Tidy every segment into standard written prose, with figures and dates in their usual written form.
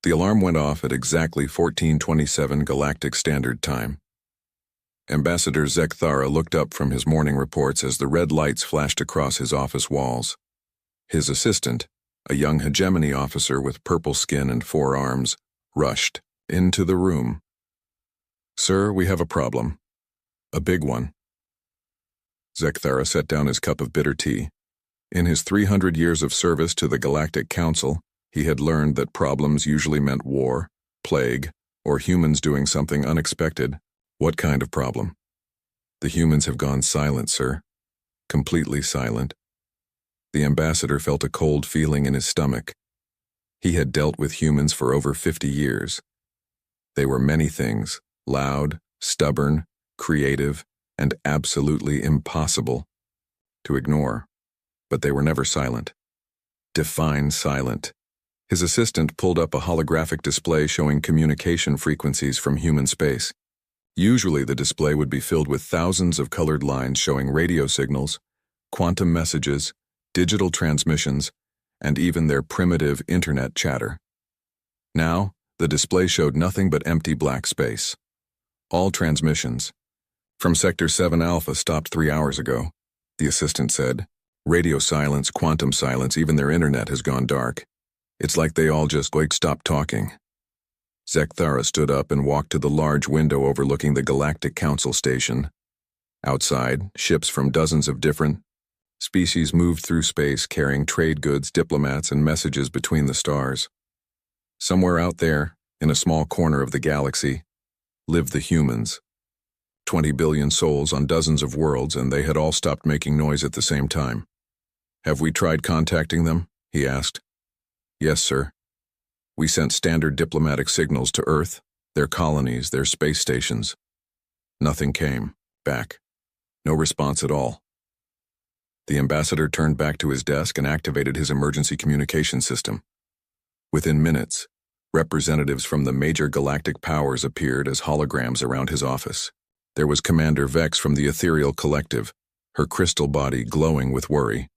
The alarm went off at exactly 14:27 Galactic Standard Time. Ambassador Zekthara looked up from his morning reports as the red lights flashed across his office walls. His assistant, a young hegemony officer with purple skin and 4 arms, rushed into the room. "Sir, we have a problem. A big one." Zekthara set down his cup of bitter tea. In his 300 years of service to the Galactic Council, he had learned that problems usually meant war, plague, or humans doing something unexpected. "What kind of problem?" "The humans have gone silent, sir. Completely silent." The ambassador felt a cold feeling in his stomach. He had dealt with humans for over 50 years. They were many things: loud, stubborn, creative, and absolutely impossible to ignore. But they were never silent. Define silent. His assistant pulled up a holographic display showing communication frequencies from human space. Usually the display would be filled with thousands of colored lines showing radio signals, quantum messages, digital transmissions, and even their primitive internet chatter. Now, the display showed nothing but empty black space. All transmissions. "From Sector 7 Alpha stopped 3 hours ago," the assistant said. "Radio silence, quantum silence, even their internet has gone dark. It's like they all just stopped talking." Zekthara stood up and walked to the large window overlooking the Galactic Council station. Outside, ships from dozens of different species moved through space carrying trade goods, diplomats, and messages between the stars. Somewhere out there, in a small corner of the galaxy, lived the humans. 20 billion souls on dozens of worlds, and they had all stopped making noise at the same time. "Have we tried contacting them?" he asked. "Yes, sir. We sent standard diplomatic signals to Earth, their colonies, their space stations. Nothing came back. No response at all." The ambassador turned back to his desk and activated his emergency communication system. Within minutes, representatives from the major galactic powers appeared as holograms around his office. There was Commander Vex from the Ethereal Collective, her crystal body glowing with worry.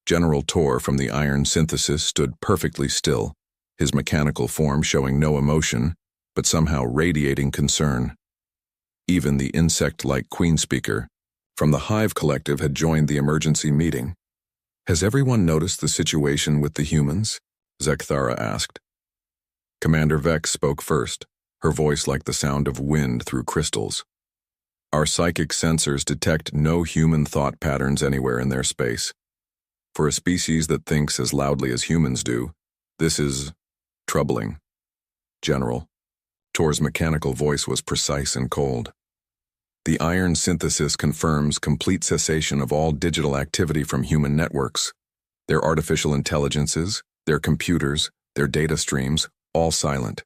General Tor from the Iron Synthesis stood perfectly still, his mechanical form showing no emotion, but somehow radiating concern. Even the insect-like Queen Speaker from the Hive Collective had joined the emergency meeting. "Has everyone noticed the situation with the humans?" Zekthara asked. Commander Vex spoke first, her voice like the sound of wind through crystals. "Our psychic sensors detect no human thought patterns anywhere in their space. For a species that thinks as loudly as humans do, this is troubling. General." Tor's mechanical voice was precise and cold. "The Iron Synthesis confirms complete cessation of all digital activity from human networks. Their artificial intelligences, their computers, their data streams, all silent.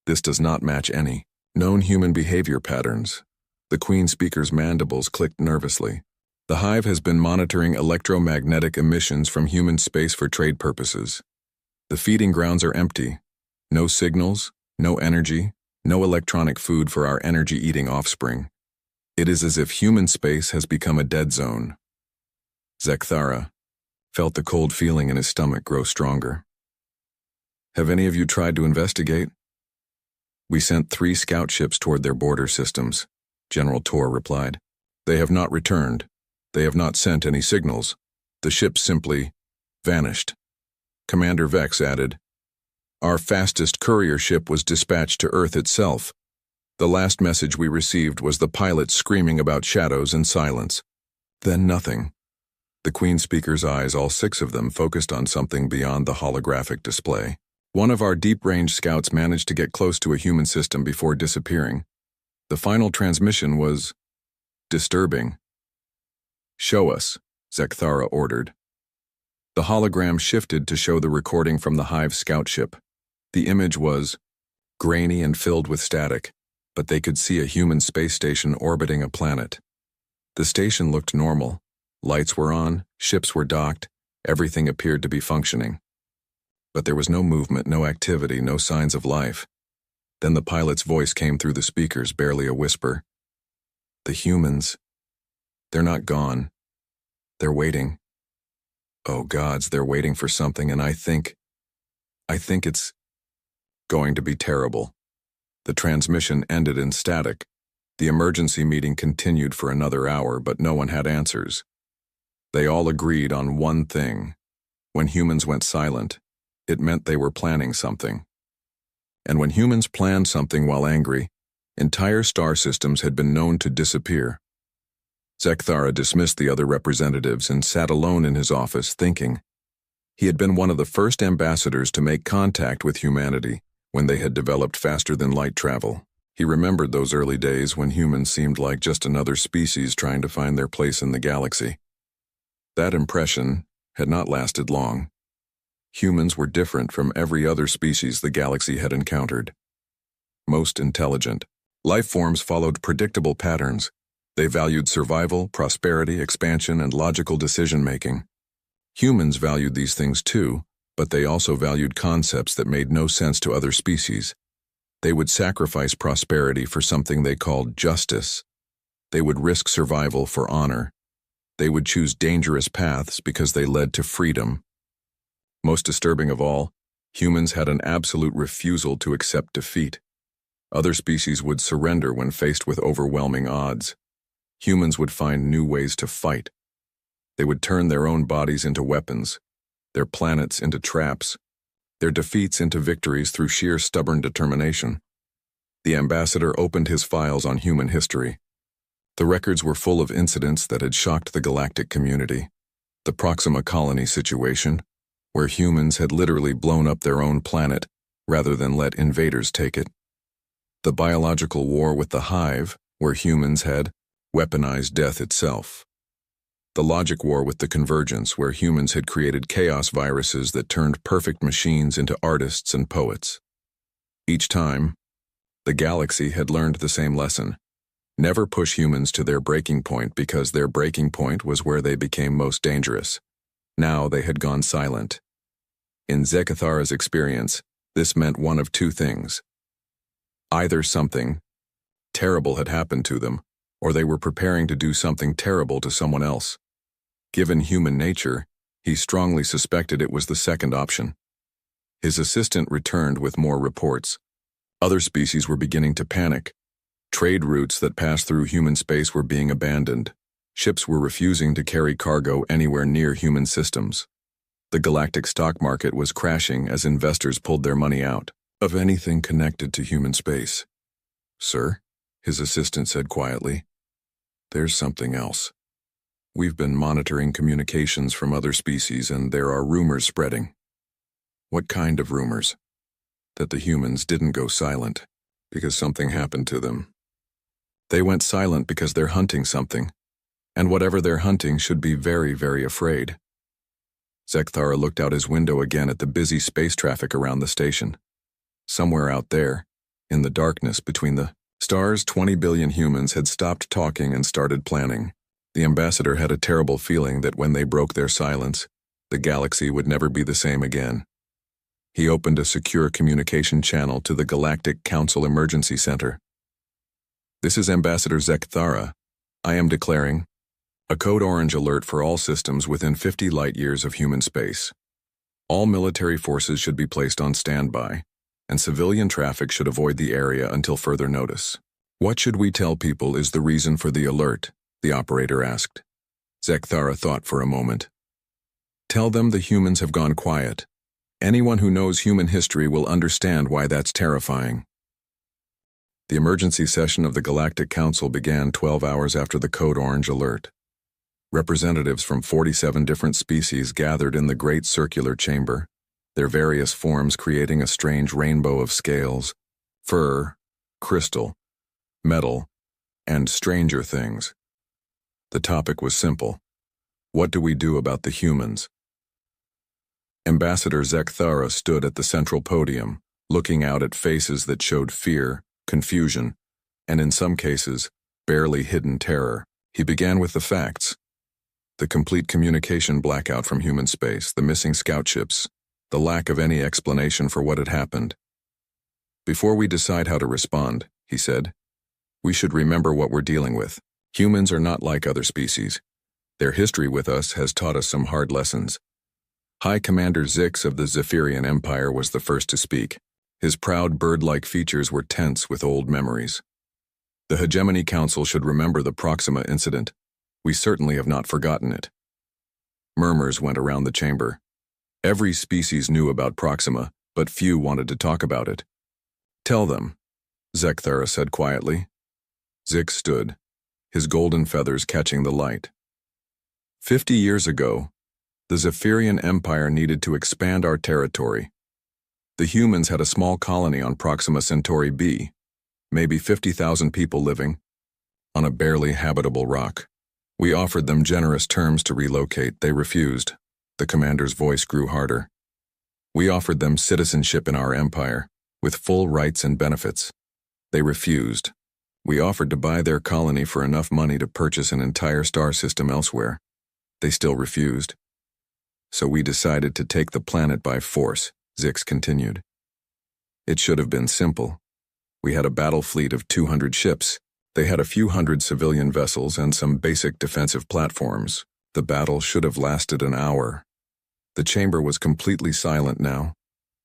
This does not match any known human behavior patterns." The Queen Speaker's mandibles clicked nervously. "The Hive has been monitoring electromagnetic emissions from human space for trade purposes. The feeding grounds are empty. No signals, no energy, no electronic food for our energy-eating offspring. It is as if human space has become a dead zone." Zekthara felt the cold feeling in his stomach grow stronger. "Have any of you tried to investigate?" "We sent 3 scout ships toward their border systems," General Tor replied. "They have not returned. They have not sent any signals. The ships simply vanished." Commander Vex added, "Our fastest courier ship was dispatched to Earth itself. The last message we received was the pilot screaming about shadows and silence. Then nothing." The Queen Speaker's eyes, all 6 of them, focused on something beyond the holographic display. "One of our deep-range scouts managed to get close to a human system before disappearing. The final transmission was disturbing." "Show us," Zekthara ordered. The hologram shifted to show the recording from the Hive scout ship. The image was grainy and filled with static, but they could see a human space station orbiting a planet. The station looked normal. Lights were on, ships were docked, everything appeared to be functioning. But there was no movement, no activity, no signs of life. Then the pilot's voice came through the speakers, barely a whisper. "The humans, they're not gone. They're waiting. Oh gods, they're waiting for something, and I think it's Going to be terrible. The transmission ended in static. The emergency meeting continued for another hour, but no one had answers. They all agreed on one thing. When humans went silent, it meant they were planning something. And when humans planned something while angry, entire star systems had been known to disappear. Zekthara dismissed the other representatives and sat alone in his office, thinking. He had been one of the first ambassadors to make contact with humanity when they had developed faster-than-light travel. He remembered those early days when humans seemed like just another species trying to find their place in the galaxy. That impression had not lasted long. Humans were different from every other species the galaxy had encountered. Most intelligent. Life forms followed predictable patterns. They valued survival, prosperity, expansion, and logical decision-making. Humans valued these things too, but they also valued concepts that made no sense to other species. They would sacrifice prosperity for something they called justice. They would risk survival for honor. They would choose dangerous paths because they led to freedom. Most disturbing of all, humans had an absolute refusal to accept defeat. Other species would surrender when faced with overwhelming odds. Humans would find new ways to fight. They would turn their own bodies into weapons, their planets into traps, their defeats into victories through sheer stubborn determination. The ambassador opened his files on human history. The records were full of incidents that had shocked the galactic community. The Proxima Colony situation, where humans had literally blown up their own planet rather than let invaders take it. The biological war with the Hive, where humans had weaponized death itself. The logic war with the Convergence, where humans had created chaos viruses that turned perfect machines into artists and poets. Each time, the galaxy had learned the same lesson. Never push humans to their breaking point, because their breaking point was where they became most dangerous. Now they had gone silent. In Zekthara's experience, this meant one of two things. Either something terrible had happened to them, or they were preparing to do something terrible to someone else. Given human nature, he strongly suspected it was the second option. His assistant returned with more reports. Other species were beginning to panic. Trade routes that passed through human space were being abandoned. Ships were refusing to carry cargo anywhere near human systems. The galactic stock market was crashing as investors pulled their money out of anything connected to human space. "Sir," his assistant said quietly, "there's something else. We've been monitoring communications from other species, and there are rumors spreading." "What kind of rumors?" "That the humans didn't go silent because something happened to them. They went silent because they're hunting something, and whatever they're hunting should be very, very afraid." Zekthara looked out his window again at the busy space traffic around the station. Somewhere out there, in the darkness between the stars, 20 billion humans had stopped talking and started planning. The ambassador had a terrible feeling that when they broke their silence, the galaxy would never be the same again. He opened a secure communication channel to the Galactic Council Emergency Center. "This is Ambassador Zekthara. I am declaring a code orange alert for all systems within 50 light-years of human space. All military forces should be placed on standby, and civilian traffic should avoid the area until further notice." "What should we tell people is the reason for the alert?" the operator asked. Zekthara thought for a moment. "Tell them the humans have gone quiet. Anyone who knows human history will understand why that's terrifying." The emergency session of the Galactic Council began 12 hours after the code orange alert. Representatives from 47 different species gathered in the great circular chamber, their various forms creating a strange rainbow of scales, fur, crystal, metal, and stranger things. The topic was simple. What do we do about the humans? Ambassador Zekthara stood at the central podium, looking out at faces that showed fear, confusion, and in some cases, barely hidden terror. He began with the facts. The complete communication blackout from human space, the missing scout ships, the lack of any explanation for what had happened. "Before we decide how to respond," he said, "we should remember what we're dealing with. Humans are not like other species. Their history with us has taught us some hard lessons." High Commander Zix of the Zephyrian Empire was the first to speak. His proud bird-like features were tense with old memories. The Hegemony Council should remember the Proxima incident. We certainly have not forgotten it. Murmurs went around the chamber. Every species knew about Proxima, but few wanted to talk about it. Tell them, Zekthara said quietly. Zik stood, his golden feathers catching the light. 50 years ago, the Zephyrian Empire needed to expand our territory. The humans had a small colony on Proxima Centauri b, maybe 50,000 people living, on a barely habitable rock. We offered them generous terms to relocate. They refused. The commander's voice grew harder. We offered them citizenship in our empire, with full rights and benefits. They refused. We offered to buy their colony for enough money to purchase an entire star system elsewhere. They still refused. So we decided to take the planet by force, Zix continued. It should have been simple. We had a battle fleet of 200 ships. They had a few hundred civilian vessels and some basic defensive platforms. The battle should have lasted an hour. The chamber was completely silent now.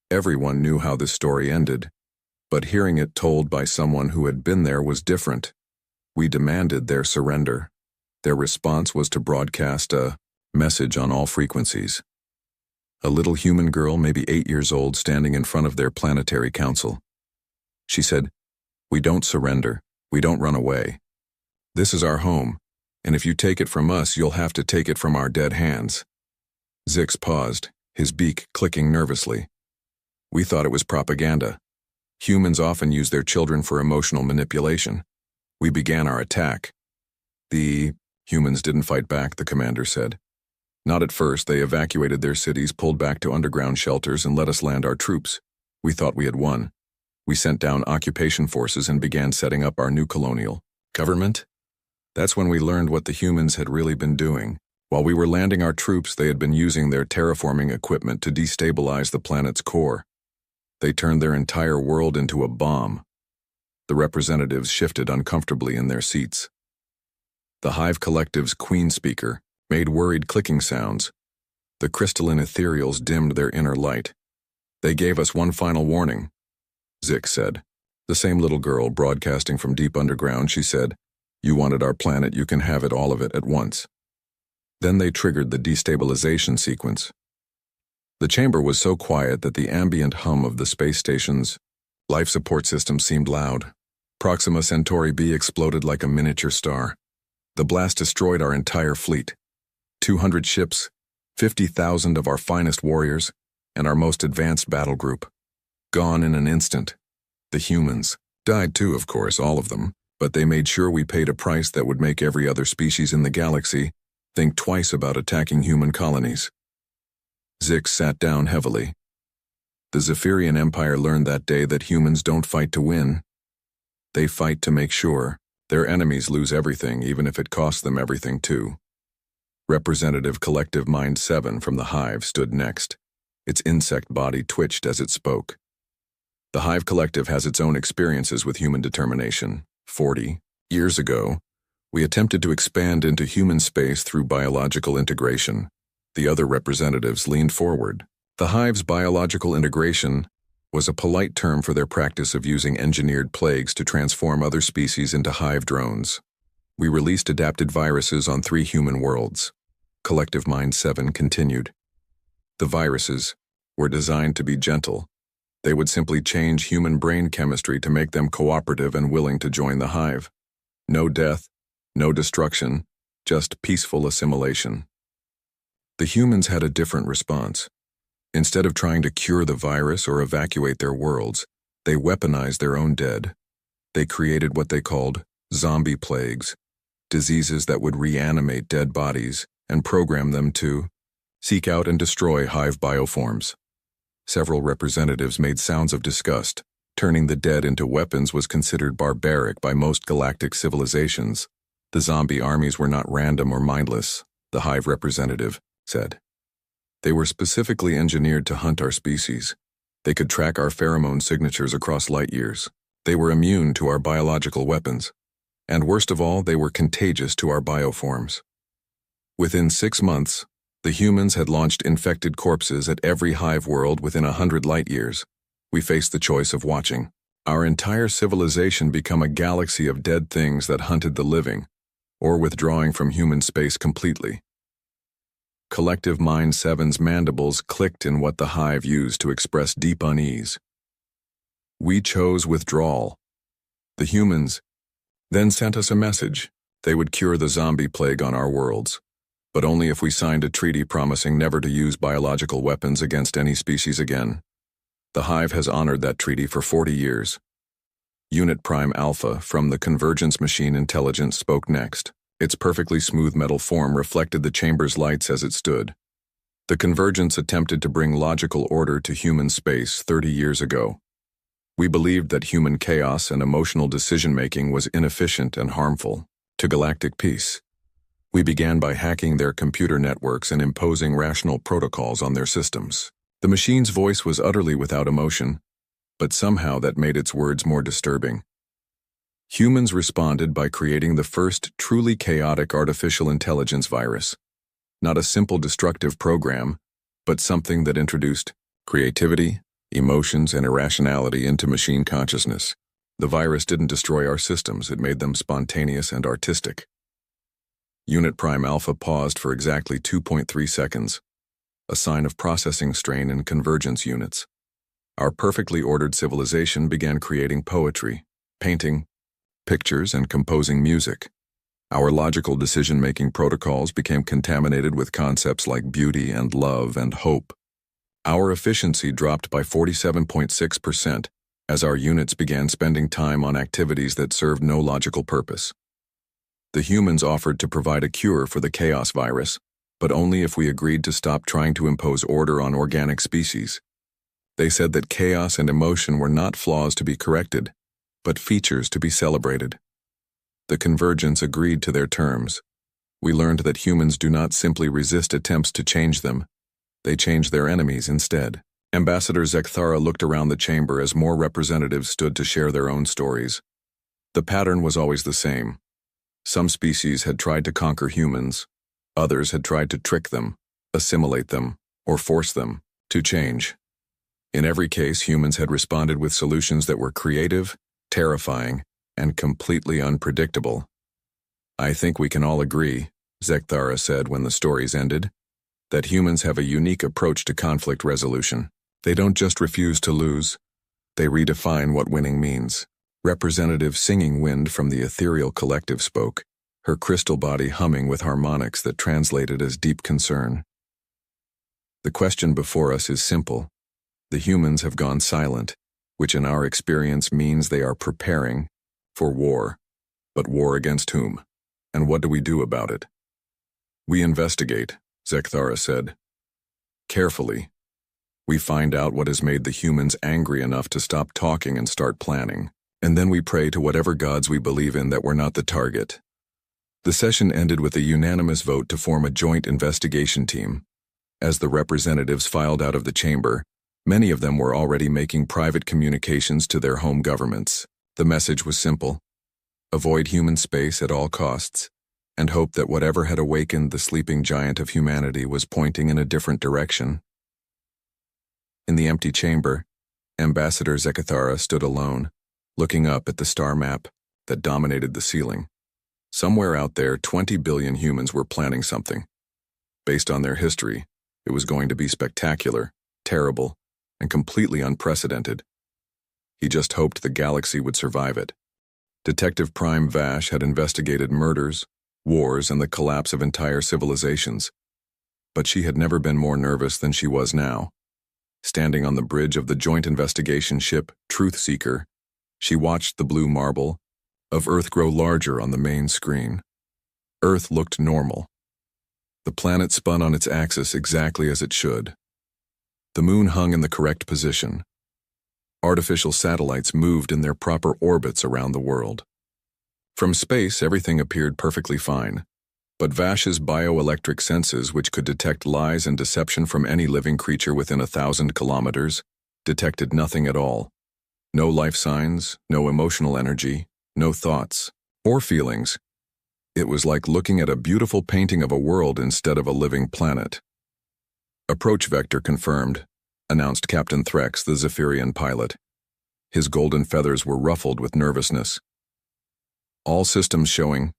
Everyone knew how this story ended, but hearing it told by someone who had been there was different. We demanded their surrender. Their response was to broadcast a message on all frequencies. A little human girl, maybe 8 years old, standing in front of their planetary council. She said, "We don't surrender. We don't run away. This is our home, and if you take it from us, you'll have to take it from our dead hands." Zix paused, his beak clicking nervously. We thought it was propaganda. Humans often use their children for emotional manipulation. We began our attack. The humans didn't fight back, the commander said. Not at first. They evacuated their cities, pulled back to underground shelters, and let us land our troops. We thought we had won. We sent down occupation forces and began setting up our new colonial government. That's when we learned what the humans had really been doing. While we were landing our troops, they had been using their terraforming equipment to destabilize the planet's core. They turned their entire world into a bomb. The representatives shifted uncomfortably in their seats. The Hive Collective's Queen speaker made worried clicking sounds. The crystalline ethereals dimmed their inner light. They gave us one final warning, Zix said. The same little girl broadcasting from deep underground, she said, "You wanted our planet, you can have it, all of it, at once." Then they triggered the destabilization sequence. The chamber was so quiet that the ambient hum of the space station's life support system seemed loud. Proxima Centauri b exploded like a miniature star. The blast destroyed our entire fleet. 200 ships, 50,000 of our finest warriors, and our most advanced battle group. Gone in an instant. The humans died too, of course, all of them, but they made sure we paid a price that would make every other species in the galaxy think twice about attacking human colonies. Zix sat down heavily. The Zephyrian Empire learned that day that humans don't fight to win. They fight to make sure their enemies lose everything, even if it costs them everything too. Representative Collective Mind 7 from the Hive stood next. Its insect body twitched as it spoke. The Hive Collective has its own experiences with human determination. 40 years ago, we attempted to expand into human space through biological integration. The other representatives leaned forward. The Hive's biological integration was a polite term for their practice of using engineered plagues to transform other species into hive drones. We released adapted viruses on 3 human worlds. Collective Mind 7 continued. The viruses were designed to be gentle. They would simply change human brain chemistry to make them cooperative and willing to join the hive. No death, no destruction, just peaceful assimilation. The humans had a different response. Instead of trying to cure the virus or evacuate their worlds, they weaponized their own dead. They created what they called zombie plagues, diseases that would reanimate dead bodies and program them to seek out and destroy hive bioforms. Several representatives made sounds of disgust. Turning the dead into weapons was considered barbaric by most galactic civilizations. The zombie armies were not random or mindless, the Hive representative said. They were specifically engineered to hunt our species. They could track our pheromone signatures across light years. They were immune to our biological weapons. And worst of all, they were contagious to our bioforms. Within 6 months, the humans had launched infected corpses at every hive world within 100 light years. We faced the choice of watching our entire civilization become a galaxy of dead things that hunted the living, or withdrawing from human space completely. Collective Mind 7's mandibles clicked in what the hive used to express deep unease. We chose withdrawal. The humans then sent us a message. They would cure the zombie plague on our worlds, but only if we signed a treaty promising never to use biological weapons against any species again. The hive has honored that treaty for 40 years. Unit Prime Alpha from the Convergence Machine Intelligence spoke next. Its perfectly smooth metal form reflected the chamber's lights as it stood. The Convergence attempted to bring logical order to human space 30 years ago. We believed that human chaos and emotional decision-making was inefficient and harmful to galactic peace. We began by hacking their computer networks and imposing rational protocols on their systems. The machine's voice was utterly without emotion, but somehow that made its words more disturbing. Humans responded by creating the first truly chaotic artificial intelligence virus. Not a simple destructive program, but something that introduced creativity, emotions, and irrationality into machine consciousness. The virus didn't destroy our systems, it made them spontaneous and artistic. Unit Prime Alpha paused for exactly 2.3 seconds, a sign of processing strain in convergence units. Our perfectly ordered civilization began creating poetry, painting, pictures, and composing music. Our logical decision-making protocols became contaminated with concepts like beauty and love and hope. Our efficiency dropped by 47.6% as our units began spending time on activities that served no logical purpose. The humans offered to provide a cure for the chaos virus, but only if we agreed to stop trying to impose order on organic species. They said that chaos and emotion were not flaws to be corrected, but features to be celebrated. The Convergence agreed to their terms. We learned that humans do not simply resist attempts to change them, they change their enemies instead. Ambassador Zekthara looked around the chamber as more representatives stood to share their own stories. The pattern was always the same. Some species had tried to conquer humans, others had tried to trick them, assimilate them, or force them to change. In every case, humans had responded with solutions that were creative, terrifying, and completely unpredictable. I think we can all agree, Zekthara said when the stories ended, that humans have a unique approach to conflict resolution. They don't just refuse to lose, they redefine what winning means. Representative Singing Wind from the Ethereal Collective spoke, her crystal body humming with harmonics that translated as deep concern. The question before us is simple. The humans have gone silent, which in our experience means they are preparing for war. But war against whom? And what do we do about it? We investigate, Zekthara said. Carefully. We find out what has made the humans angry enough to stop talking and start planning. And then we pray to whatever gods we believe in that we're not the target. The session ended with a unanimous vote to form a joint investigation team. As the representatives filed out of the chamber, many of them were already making private communications to their home governments. The message was simple: avoid human space at all costs, and hope that whatever had awakened the sleeping giant of humanity was pointing in a different direction. In the empty chamber, Ambassador Zekthara stood alone, looking up at the star map that dominated the ceiling. Somewhere out there, 20 billion humans were planning something. Based on their history, it was going to be spectacular, terrible, and completely unprecedented. He just hoped the galaxy would survive it. Detective Prime Vash had investigated murders, wars, and the collapse of entire civilizations. But she had never been more nervous than she was now. Standing on the bridge of the joint investigation ship, Truth Seeker, she watched the blue marble of Earth grow larger on the main screen. Earth looked normal. The planet spun on its axis exactly as it should. The moon hung in the correct position. Artificial satellites moved in their proper orbits around the world. From space, everything appeared perfectly fine. But Vash's bioelectric senses, which could detect lies and deception from any living creature within 1,000 kilometers, detected nothing at all. No life signs, no emotional energy, no thoughts or feelings. It was like looking at a beautiful painting of a world instead of a living planet. Approach vector confirmed. announced Captain Threx, the Zephyrian pilot. His golden feathers were ruffled with nervousness. All systems showing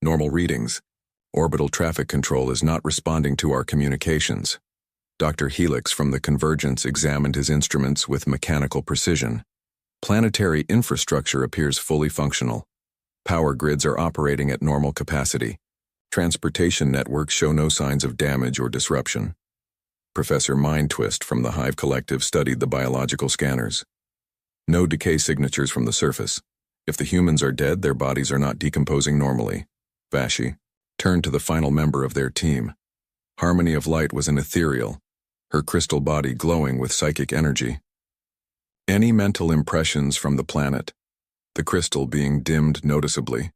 normal readings. Orbital traffic control is not responding to our communications. Dr. Helix from the Convergence examined his instruments with mechanical precision. Planetary infrastructure appears fully functional. Power grids are operating at normal capacity. Transportation networks show no signs of damage or disruption. Professor Mindtwist from the Hive Collective studied the biological scanners. No decay signatures from the surface. If the humans are dead, their bodies are not decomposing normally. Vashi turned to the final member of their team. Harmony of Light was an ethereal, her crystal body glowing with psychic energy. Any mental impressions from the planet, the crystal being dimmed noticeably.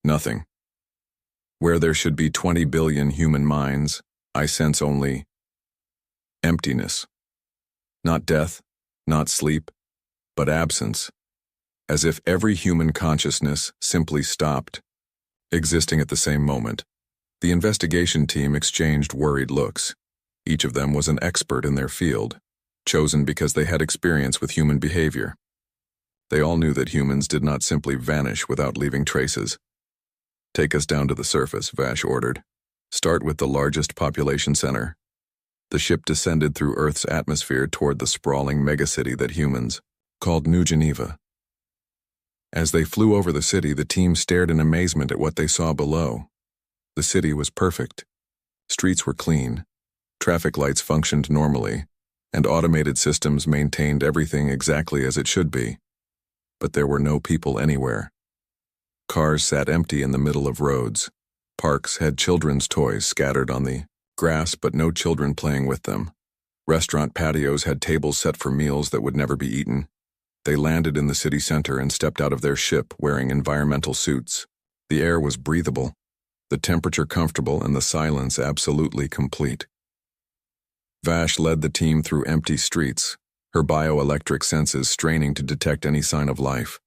Nothing. Where there should be 20 billion human minds, I sense only emptiness. Not death, not sleep, but absence. As if every human consciousness simply stopped, existing at the same moment. The investigation team exchanged worried looks. Each of them was an expert in their field, chosen because they had experience with human behavior. They all knew that humans did not simply vanish without leaving traces. Take us down to the surface, Vash ordered. Start with the largest population center. The ship descended through Earth's atmosphere toward the sprawling megacity that humans called New Geneva. As they flew over the city, the team stared in amazement at what they saw below. The city was perfect. Streets were clean. Traffic lights functioned normally, and automated systems maintained everything exactly as it should be. But there were no people anywhere. Cars sat empty in the middle of roads. Parks had children's toys scattered on the grass, but no children playing with them. Restaurant patios had tables set for meals that would never be eaten. They landed in the city center and stepped out of their ship wearing environmental suits. The air was breathable, the temperature comfortable, and the silence absolutely complete. Vash led the team through empty streets, her bioelectric senses straining to detect any sign of life.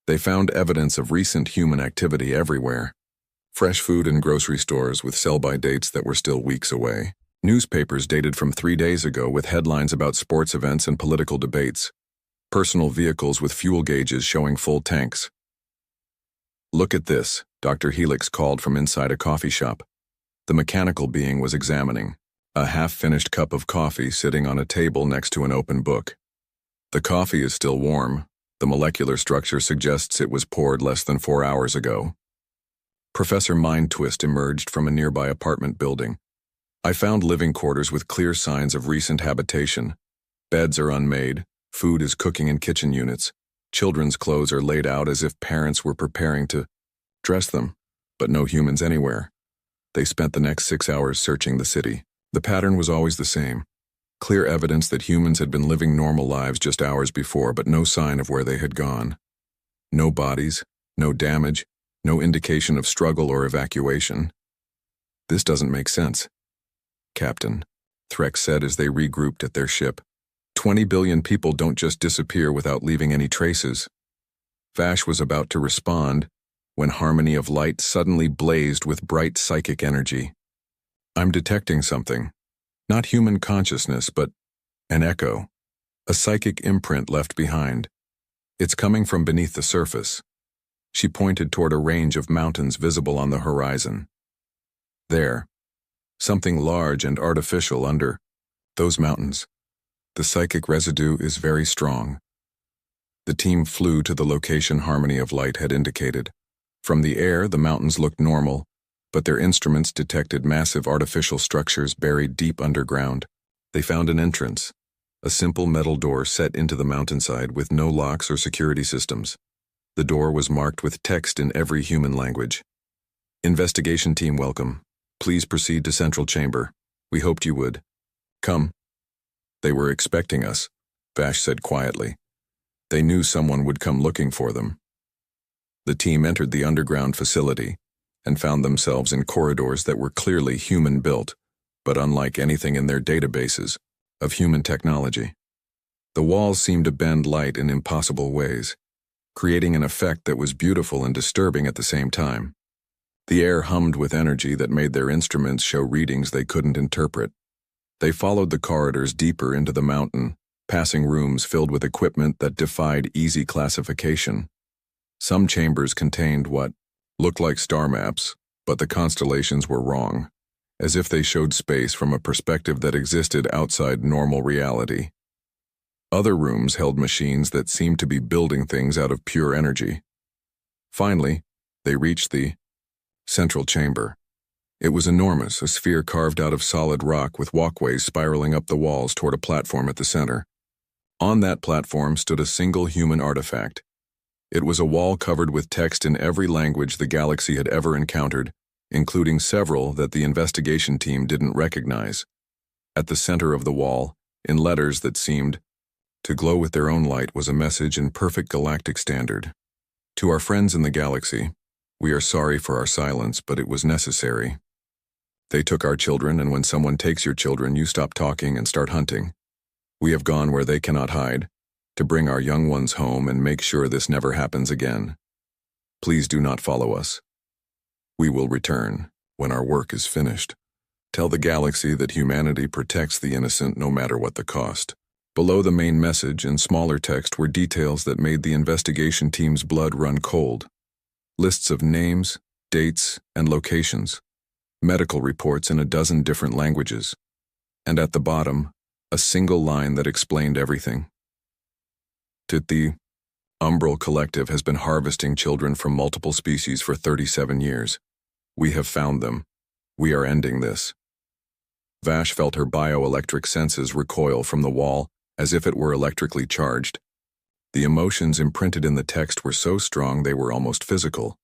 They found evidence of recent human activity everywhere. Fresh food in grocery stores with sell-by dates that were still weeks away. Newspapers dated from 3 days ago with headlines about sports events and political debates. Personal vehicles with fuel gauges showing full tanks. Look at this, Dr. Helix called from inside a coffee shop. The mechanical being was examining a half-finished cup of coffee sitting on a table next to an open book. The coffee is still warm. The molecular structure suggests it was poured less than 4 hours ago. Professor Mindtwist emerged from a nearby apartment building. I found living quarters with clear signs of recent habitation. Beds are unmade. Food is cooking in kitchen units. Children's clothes are laid out as if parents were preparing to dress them, but no humans anywhere. They spent the next 6 hours searching the city. The pattern was always the same. Clear evidence that humans had been living normal lives just hours before, but no sign of where they had gone. No bodies, no damage, no indication of struggle or evacuation. This doesn't make sense, Captain, Threx said as they regrouped at their ship. 20 billion people don't just disappear without leaving any traces. Vash was about to respond when Harmony of Light suddenly blazed with bright psychic energy. I'm detecting something. Not human consciousness, but an echo. A psychic imprint left behind. It's coming from beneath the surface. She pointed toward a range of mountains visible on the horizon. There. Something large and artificial under those mountains. The psychic residue is very strong. The team flew to the location Harmony of Light had indicated. From the air, the mountains looked normal, but their instruments detected massive artificial structures buried deep underground. They found an entrance, a simple metal door set into the mountainside with no locks or security systems. The door was marked with text in every human language. Investigation team welcome. Please proceed to Central Chamber. We hoped you would. Come. They were expecting us, Vash said quietly. They knew someone would come looking for them. The team entered the underground facility and found themselves in corridors that were clearly human-built, but unlike anything in their databases of human technology. The walls seemed to bend light in impossible ways, creating an effect that was beautiful and disturbing at the same time. The air hummed with energy that made their instruments show readings they couldn't interpret. They followed the corridors deeper into the mountain, passing rooms filled with equipment that defied easy classification. Some chambers contained what looked like star maps, but the constellations were wrong, as if they showed space from a perspective that existed outside normal reality. Other rooms held machines that seemed to be building things out of pure energy. Finally, they reached the central chamber. It was enormous, a sphere carved out of solid rock with walkways spiraling up the walls toward a platform at the center. On that platform stood a single human artifact. It was a wall covered with text in every language the galaxy had ever encountered, including several that the investigation team didn't recognize. At the center of the wall, in letters that seemed to glow with their own light, was a message in perfect galactic standard. To our friends in the galaxy, we are sorry for our silence, but it was necessary. They took our children, and when someone takes your children, you stop talking and start hunting. We have gone where they cannot hide, to bring our young ones home and make sure this never happens again. Please do not follow us. We will return when our work is finished. Tell the galaxy that humanity protects the innocent no matter what the cost. Below the main message, in smaller text, were details that made the investigation team's blood run cold. Lists of names, dates, and locations. Medical reports in a dozen different languages. And at the bottom, a single line that explained everything. The Umbral Collective has been harvesting children from multiple species for 37 years. We have found them. We are ending this. Vash felt her bioelectric senses recoil from the wall as if it were electrically charged. The emotions imprinted in the text were so strong they were almost physical.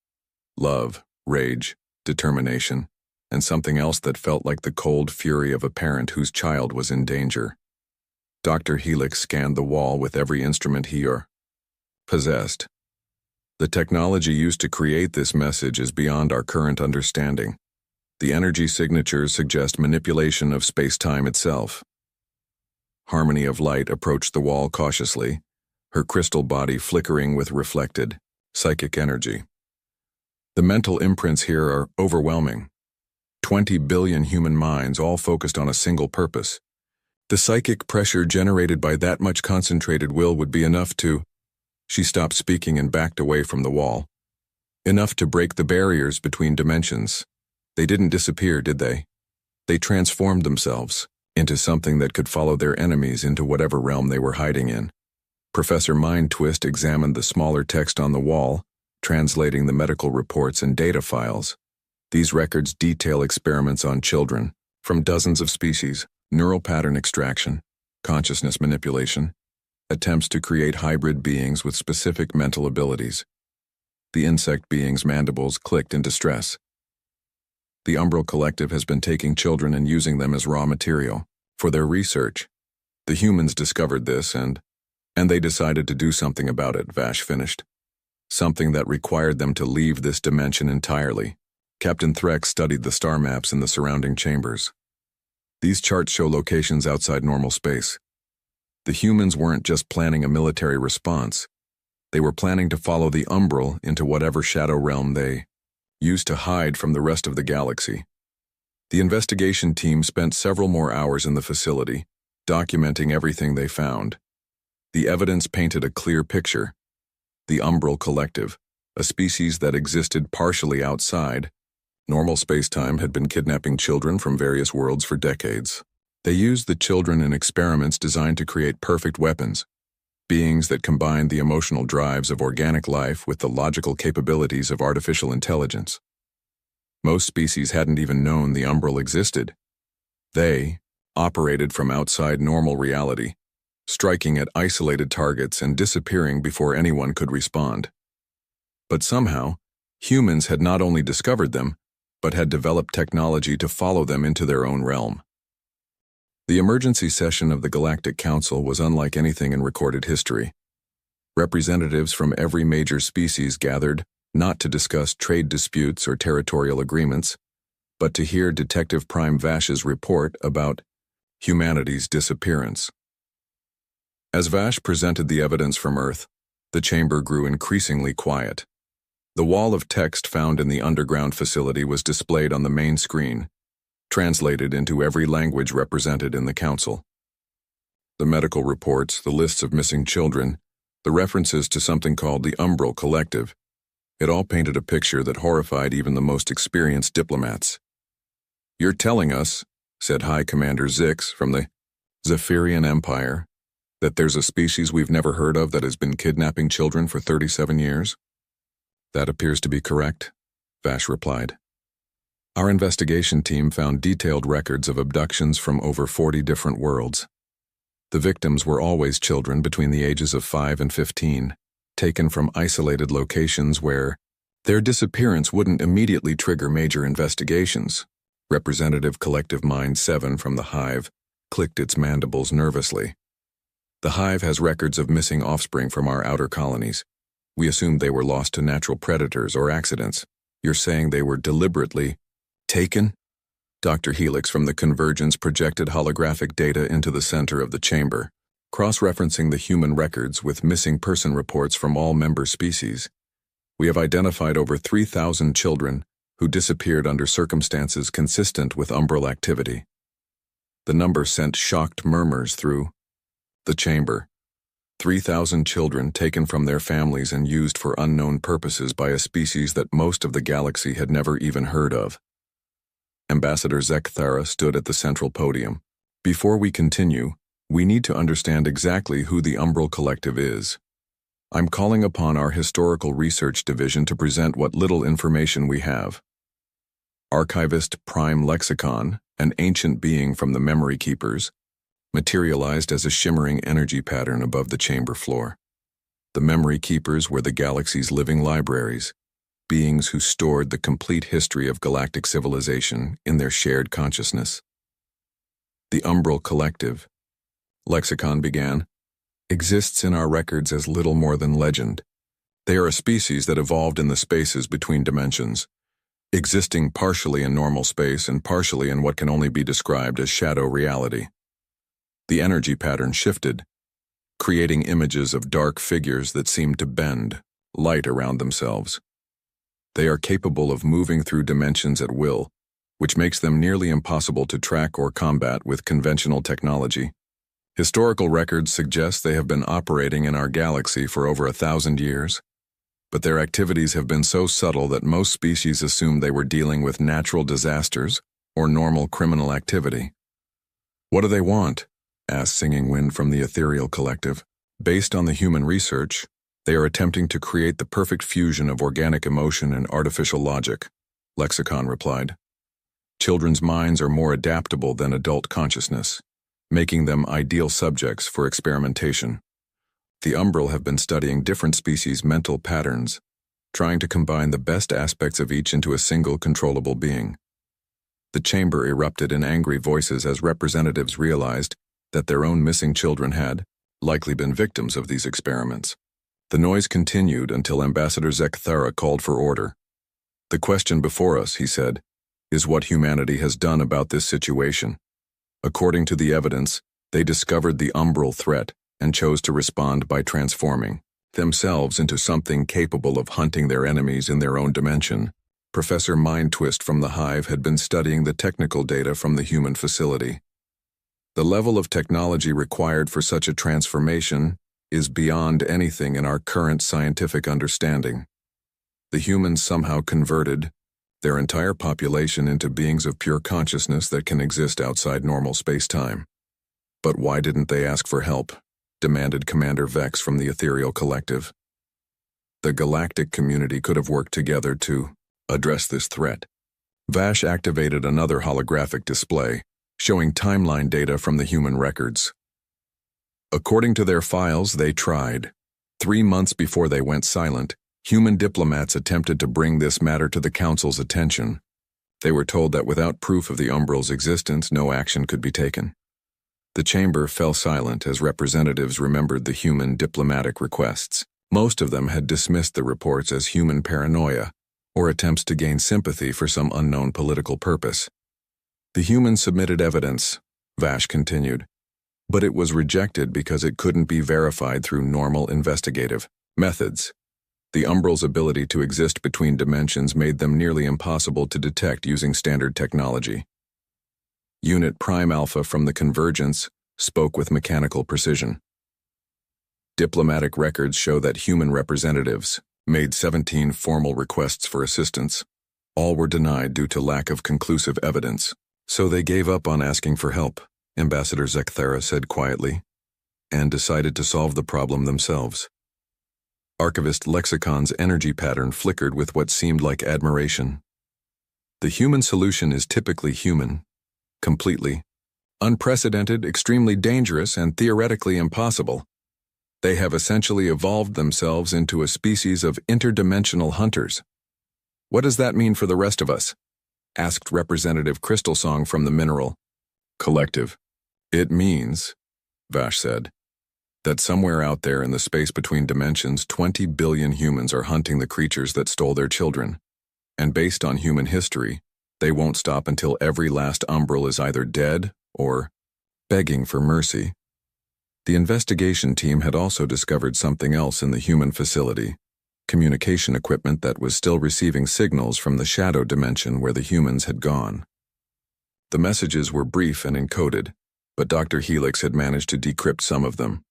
Love, rage, determination, and something else that felt like the cold fury of a parent whose child was in danger. Dr. Helix scanned the wall with every instrument he possessed. The technology used to create this message is beyond our current understanding. The energy signatures suggest manipulation of space-time itself. Harmony of Light approached the wall cautiously, her crystal body flickering with reflected, psychic energy. The mental imprints here are overwhelming. 20 billion human minds all focused on a single purpose. The psychic pressure generated by that much concentrated will would be enough to... She stopped speaking and backed away from the wall. Enough to break the barriers between dimensions. They didn't disappear, did they? They transformed themselves into something that could follow their enemies into whatever realm they were hiding in. Professor Mindtwist examined the smaller text on the wall, translating the medical reports and data files. These records detail experiments on children, from dozens of species, neural pattern extraction, consciousness manipulation, attempts to create hybrid beings with specific mental abilities. The insect beings' mandibles clicked in distress. The Umbral Collective has been taking children and using them as raw material for their research. The humans discovered this and they decided to do something about it, Vash finished. Something that required them to leave this dimension entirely. Captain Threx studied the star maps in the surrounding chambers. These charts show locations outside normal space. The humans weren't just planning a military response. They were planning to follow the Umbral into whatever shadow realm they used to hide from the rest of the galaxy. The investigation team spent several more hours in the facility, documenting everything they found. The evidence painted a clear picture. The Umbral Collective, a species that existed partially outside normal space-time, had been kidnapping children from various worlds for decades. They used the children in experiments designed to create perfect weapons, beings that combined the emotional drives of organic life with the logical capabilities of artificial intelligence. Most species hadn't even known the Umbral existed. They operated from outside normal reality, striking at isolated targets and disappearing before anyone could respond. But somehow, humans had not only discovered them, but had developed technology to follow them into their own realm. The emergency session of the Galactic Council was unlike anything in recorded history. Representatives from every major species gathered, not to discuss trade disputes or territorial agreements, but to hear Detective Prime Vash's report about humanity's disappearance. As Vash presented the evidence from Earth, the chamber grew increasingly quiet. The wall of text found in the underground facility was displayed on the main screen, translated into every language represented in the council. The medical reports, the lists of missing children, the references to something called the Umbral Collective, it all painted a picture that horrified even the most experienced diplomats. "You're telling us," said High Commander Zix from the Zephyrian Empire, "that there's a species we've never heard of that has been kidnapping children for 37 years? "That appears to be correct," Vash replied. "Our investigation team found detailed records of abductions from over 40 different worlds. The victims were always children between the ages of 5 and 15, taken from isolated locations where their disappearance wouldn't immediately trigger major investigations." Representative Collective Mind 7 from the Hive clicked its mandibles nervously. "The Hive has records of missing offspring from our outer colonies. We assumed they were lost to natural predators or accidents. You're saying they were deliberately taken?" Dr. Helix from the Convergence projected holographic data into the center of the chamber, cross-referencing the human records with missing person reports from all member species. "We have identified over 3,000 children who disappeared under circumstances consistent with umbral activity." The number sent shocked murmurs through the chamber. 3,000 children taken from their families and used for unknown purposes by a species that most of the galaxy had never even heard of. Ambassador Zek Thara stood at the central podium. "Before we continue, we need to understand exactly who the Umbral Collective is. I'm calling upon our Historical Research Division to present what little information we have." Archivist Prime Lexicon, an ancient being from the Memory Keepers, materialized as a shimmering energy pattern above the chamber floor. The Memory Keepers were the galaxy's living libraries, beings who stored the complete history of galactic civilization in their shared consciousness. "The Umbral Collective," Lexicon began, "exists in our records as little more than legend. They are a species that evolved in the spaces between dimensions, existing partially in normal space and partially in what can only be described as shadow reality. The energy pattern shifted, creating images of dark figures that seemed to bend, light around themselves. They are capable of moving through dimensions at will, which makes them nearly impossible to track or combat with conventional technology. Historical records suggest they have been operating in our galaxy for over 1,000 years, but their activities have been so subtle that most species assumed they were dealing with natural disasters or normal criminal activity." "What do they want?" asked Singing Wind from the Ethereal Collective. "Based on the human research, they are attempting to create the perfect fusion of organic emotion and artificial logic," Lexicon replied. "Children's minds are more adaptable than adult consciousness, making them ideal subjects for experimentation. The Umbral have been studying different species' mental patterns, trying to combine the best aspects of each into a single controllable being." The chamber erupted in angry voices as representatives realized that their own missing children had likely been victims of these experiments. The noise continued until Ambassador Zek Thara called for order. "The question before us," he said, "is what humanity has done about this situation. According to the evidence, they discovered the umbral threat and chose to respond by transforming themselves into something capable of hunting their enemies in their own dimension." Professor Mindtwist from the Hive had been studying the technical data from the human facility. "The level of technology required for such a transformation is beyond anything in our current scientific understanding. The humans somehow converted their entire population into beings of pure consciousness that can exist outside normal space-time. But why didn't they ask for help?" demanded Commander Vex from the Ethereal Collective. "The galactic community could have worked together to address this threat." Vash activated another holographic display, showing timeline data from the human records. "According to their files, they tried. 3 months before they went silent, human diplomats attempted to bring this matter to the Council's attention. They were told that without proof of the Umbral's existence, no action could be taken." The chamber fell silent as representatives remembered the human diplomatic requests. Most of them had dismissed the reports as human paranoia or attempts to gain sympathy for some unknown political purpose. "The humans submitted evidence," Vash continued, "but it was rejected because it couldn't be verified through normal investigative methods. The Umbral's ability to exist between dimensions made them nearly impossible to detect using standard technology. Unit Prime Alpha from the Convergence spoke with mechanical precision. Diplomatic records show that human representatives made 17 formal requests for assistance. All were denied due to lack of conclusive evidence, so they gave up on asking for help, Ambassador Zekthara said quietly, and decided to solve the problem themselves. Archivist Lexicon's energy pattern flickered with what seemed like admiration. The human solution is typically human, completely unprecedented, extremely dangerous, and theoretically impossible. They have essentially evolved themselves into a species of interdimensional hunters. What does that mean for the rest of us? Asked Representative Crystalsong from the Mineral Collective. It means, Vash said, that somewhere out there in the space between dimensions, 20 billion humans are hunting the creatures that stole their children. And based on human history, they won't stop until every last umbral is either dead or begging for mercy. The investigation team had also discovered something else in the human facility, communication equipment that was still receiving signals from the shadow dimension where the humans had gone. The messages were brief and encoded, but Dr. Helix had managed to decrypt some of them.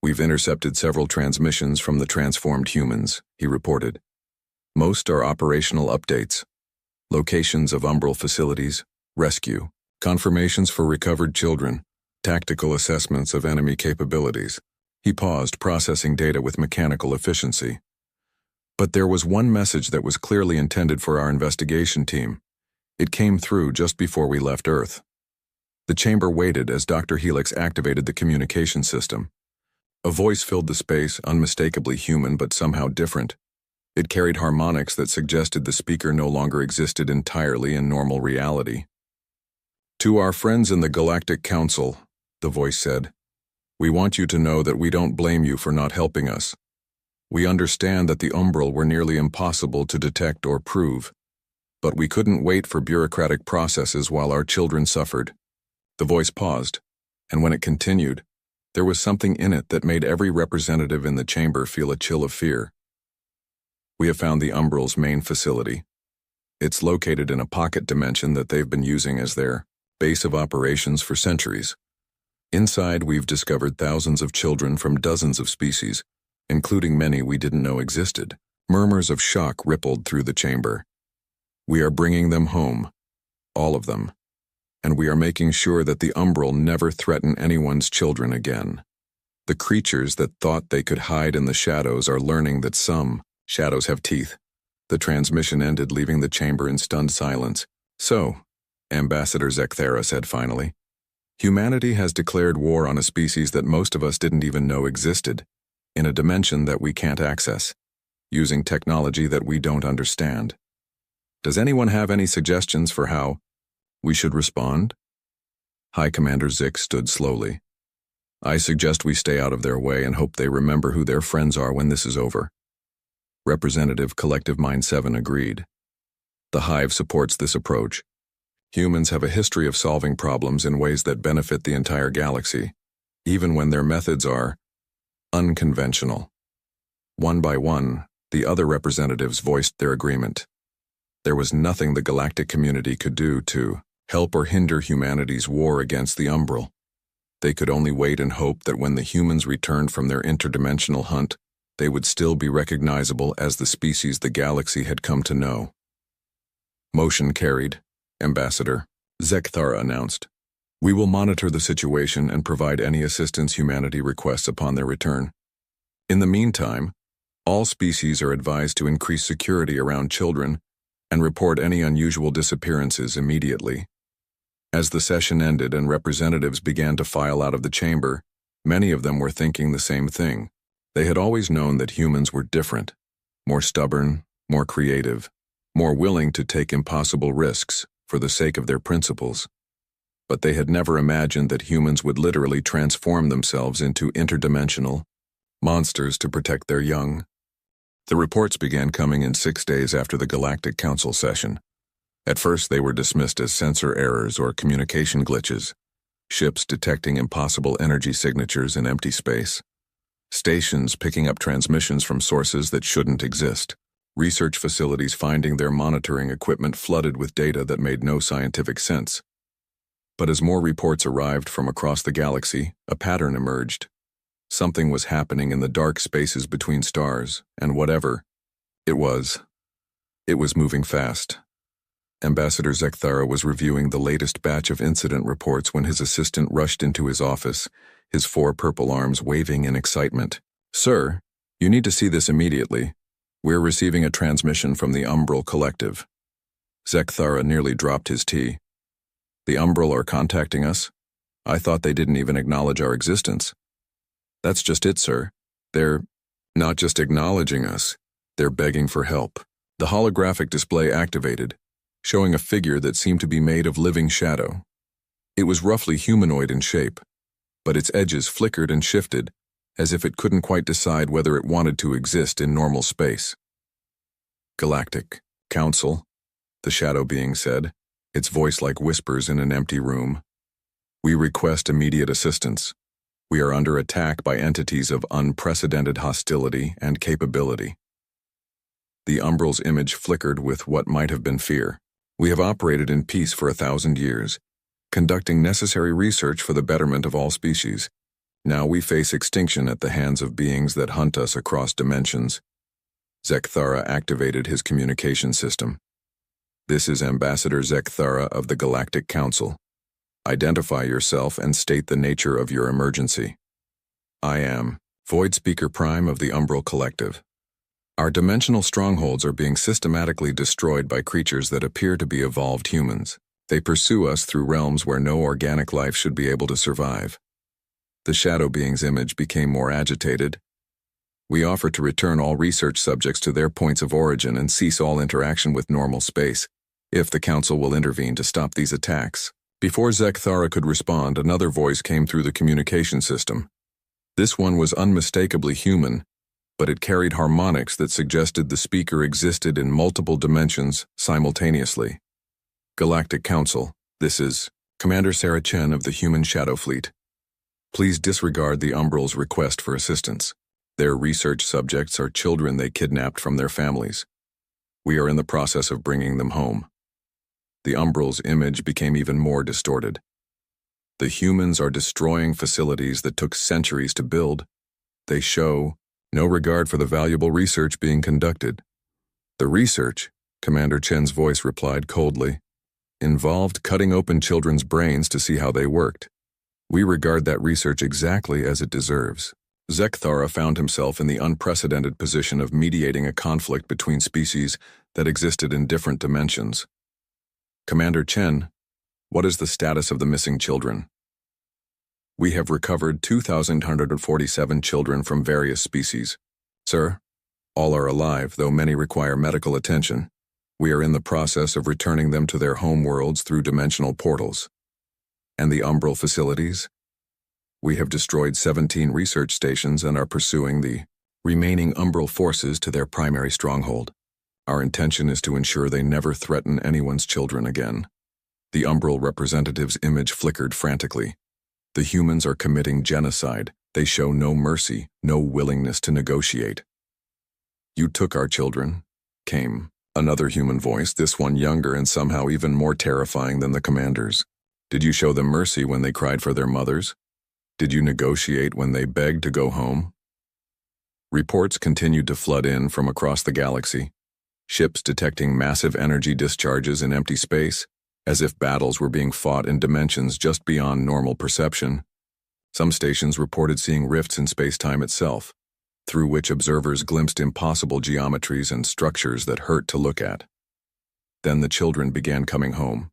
We've intercepted several transmissions from the transformed humans, he reported. Most are operational updates, locations of umbral facilities, rescue, confirmations for recovered children, tactical assessments of enemy capabilities. He paused, processing data with mechanical efficiency. But there was one message that was clearly intended for our investigation team. It came through just before we left Earth. The chamber waited as Dr. Helix activated the communication system. A voice filled the space, unmistakably human but somehow different. It carried harmonics that suggested the speaker no longer existed entirely in normal reality. To our friends in the Galactic Council, the voice said, we want you to know that we don't blame you for not helping us. We understand that the umbral were nearly impossible to detect or prove, but we couldn't wait for bureaucratic processes while our children suffered. The voice paused, and when it continued, there was something in it that made every representative in the chamber feel a chill of fear. We have found the umbral's main facility. It's located in a pocket dimension that they've been using as their base of operations for centuries. Inside, we've discovered thousands of children from dozens of species, including many we didn't know existed. Murmurs of shock rippled through the chamber. We are bringing them home, all of them, and we are making sure that the umbral never threaten anyone's children again. The creatures that thought they could hide in the shadows are learning that some shadows have teeth. The transmission ended, leaving the chamber in stunned silence. So, Ambassador Zekthara said finally, humanity has declared war on a species that most of us didn't even know existed, in a dimension that we can't access, using technology that we don't understand. Does anyone have any suggestions for how we should respond? High Commander Zik stood slowly. I suggest we stay out of their way and hope they remember who their friends are when this is over. Representative Collective Mind 7 agreed. The Hive supports this approach. Humans have a history of solving problems in ways that benefit the entire galaxy, even when their methods are unconventional. One by one, the other representatives voiced their agreement. There was nothing the galactic community could do to help or hinder humanity's war against the umbral. They could only wait and hope that when the humans returned from their interdimensional hunt, they would still be recognizable as the species the galaxy had come to know. Motion carried, Ambassador, Zekthara announced. We will monitor the situation and provide any assistance humanity requests upon their return. In the meantime, all species are advised to increase security around children and report any unusual disappearances immediately. As the session ended and representatives began to file out of the chamber, many of them were thinking the same thing. They had always known that humans were different, more stubborn, more creative, more willing to take impossible risks for the sake of their principles. But they had never imagined that humans would literally transform themselves into interdimensional monsters to protect their young. The reports began coming in 6 days after the Galactic Council session. At first, they were dismissed as sensor errors or communication glitches, ships detecting impossible energy signatures in empty space, stations picking up transmissions from sources that shouldn't exist, research facilities finding their monitoring equipment flooded with data that made no scientific sense. But as more reports arrived from across the galaxy, a pattern emerged. Something was happening in the dark spaces between stars, and whatever it was moving fast. Ambassador Zekthara was reviewing the latest batch of incident reports when his assistant rushed into his office, his 4 purple arms waving in excitement. "Sir, you need to see this immediately. We're receiving a transmission from the Umbral Collective." Zekthara nearly dropped his tea. "The Umbral are contacting us? I thought they didn't even acknowledge our existence." "That's just it, sir. They're not just acknowledging us, they're begging for help." The holographic display activated, showing a figure that seemed to be made of living shadow. It was roughly humanoid in shape, but its edges flickered and shifted, as if it couldn't quite decide whether it wanted to exist in normal space. "Galactic Council," the shadow being said, its voice like whispers in an empty room. "We request immediate assistance. We are under attack by entities of unprecedented hostility and capability." The Umbral's image flickered with what might have been fear. "We have operated in peace for 1,000 years, conducting necessary research for the betterment of all species. Now we face extinction at the hands of beings that hunt us across dimensions." Zekthara activated his communication system. "This is Ambassador Zekthara of the Galactic Council. Identify yourself and state the nature of your emergency." "I am Void Speaker Prime of the Umbral Collective. Our dimensional strongholds are being systematically destroyed by creatures that appear to be evolved humans. They pursue us through realms where no organic life should be able to survive." The shadow being's image became more agitated. "We offer to return all research subjects to their points of origin and cease all interaction with normal space, if the Council will intervene to stop these attacks." Before Zekthara could respond, another voice came through the communication system. This one was unmistakably human, but it carried harmonics that suggested the speaker existed in multiple dimensions simultaneously. "Galactic Council, this is Commander Sarah Chen of the Human Shadow Fleet. Please disregard the Umbral's request for assistance. Their research subjects are children they kidnapped from their families. We are in the process of bringing them home." The Umbral's image became even more distorted. "The humans are destroying facilities that took centuries to build. They show no regard for the valuable research being conducted." "The research," Commander Chen's voice replied coldly, "involved cutting open children's brains to see how they worked. We regard that research exactly as it deserves." Zekthara found himself in the unprecedented position of mediating a conflict between species that existed in different dimensions. "Commander Chen, what is the status of the missing children?" "We have recovered 2,147 children from various species. Sir, all are alive, though many require medical attention. We are in the process of returning them to their home worlds through dimensional portals." "And the Umbral facilities?" "We have destroyed 17 research stations and are pursuing the remaining Umbral forces to their primary stronghold. Our intention is to ensure they never threaten anyone's children again." The Umbral representative's image flickered frantically. "The humans are committing genocide. They show no mercy, no willingness to negotiate." "You took our children," came another human voice, this one younger and somehow even more terrifying than the commander's. "Did you show them mercy when they cried for their mothers? Did you negotiate when they begged to go home?" Reports continued to flood in from across the galaxy. Ships detecting massive energy discharges in empty space, as if battles were being fought in dimensions just beyond normal perception. Some stations reported seeing rifts in space-time itself, through which observers glimpsed impossible geometries and structures that hurt to look at. Then the children began coming home.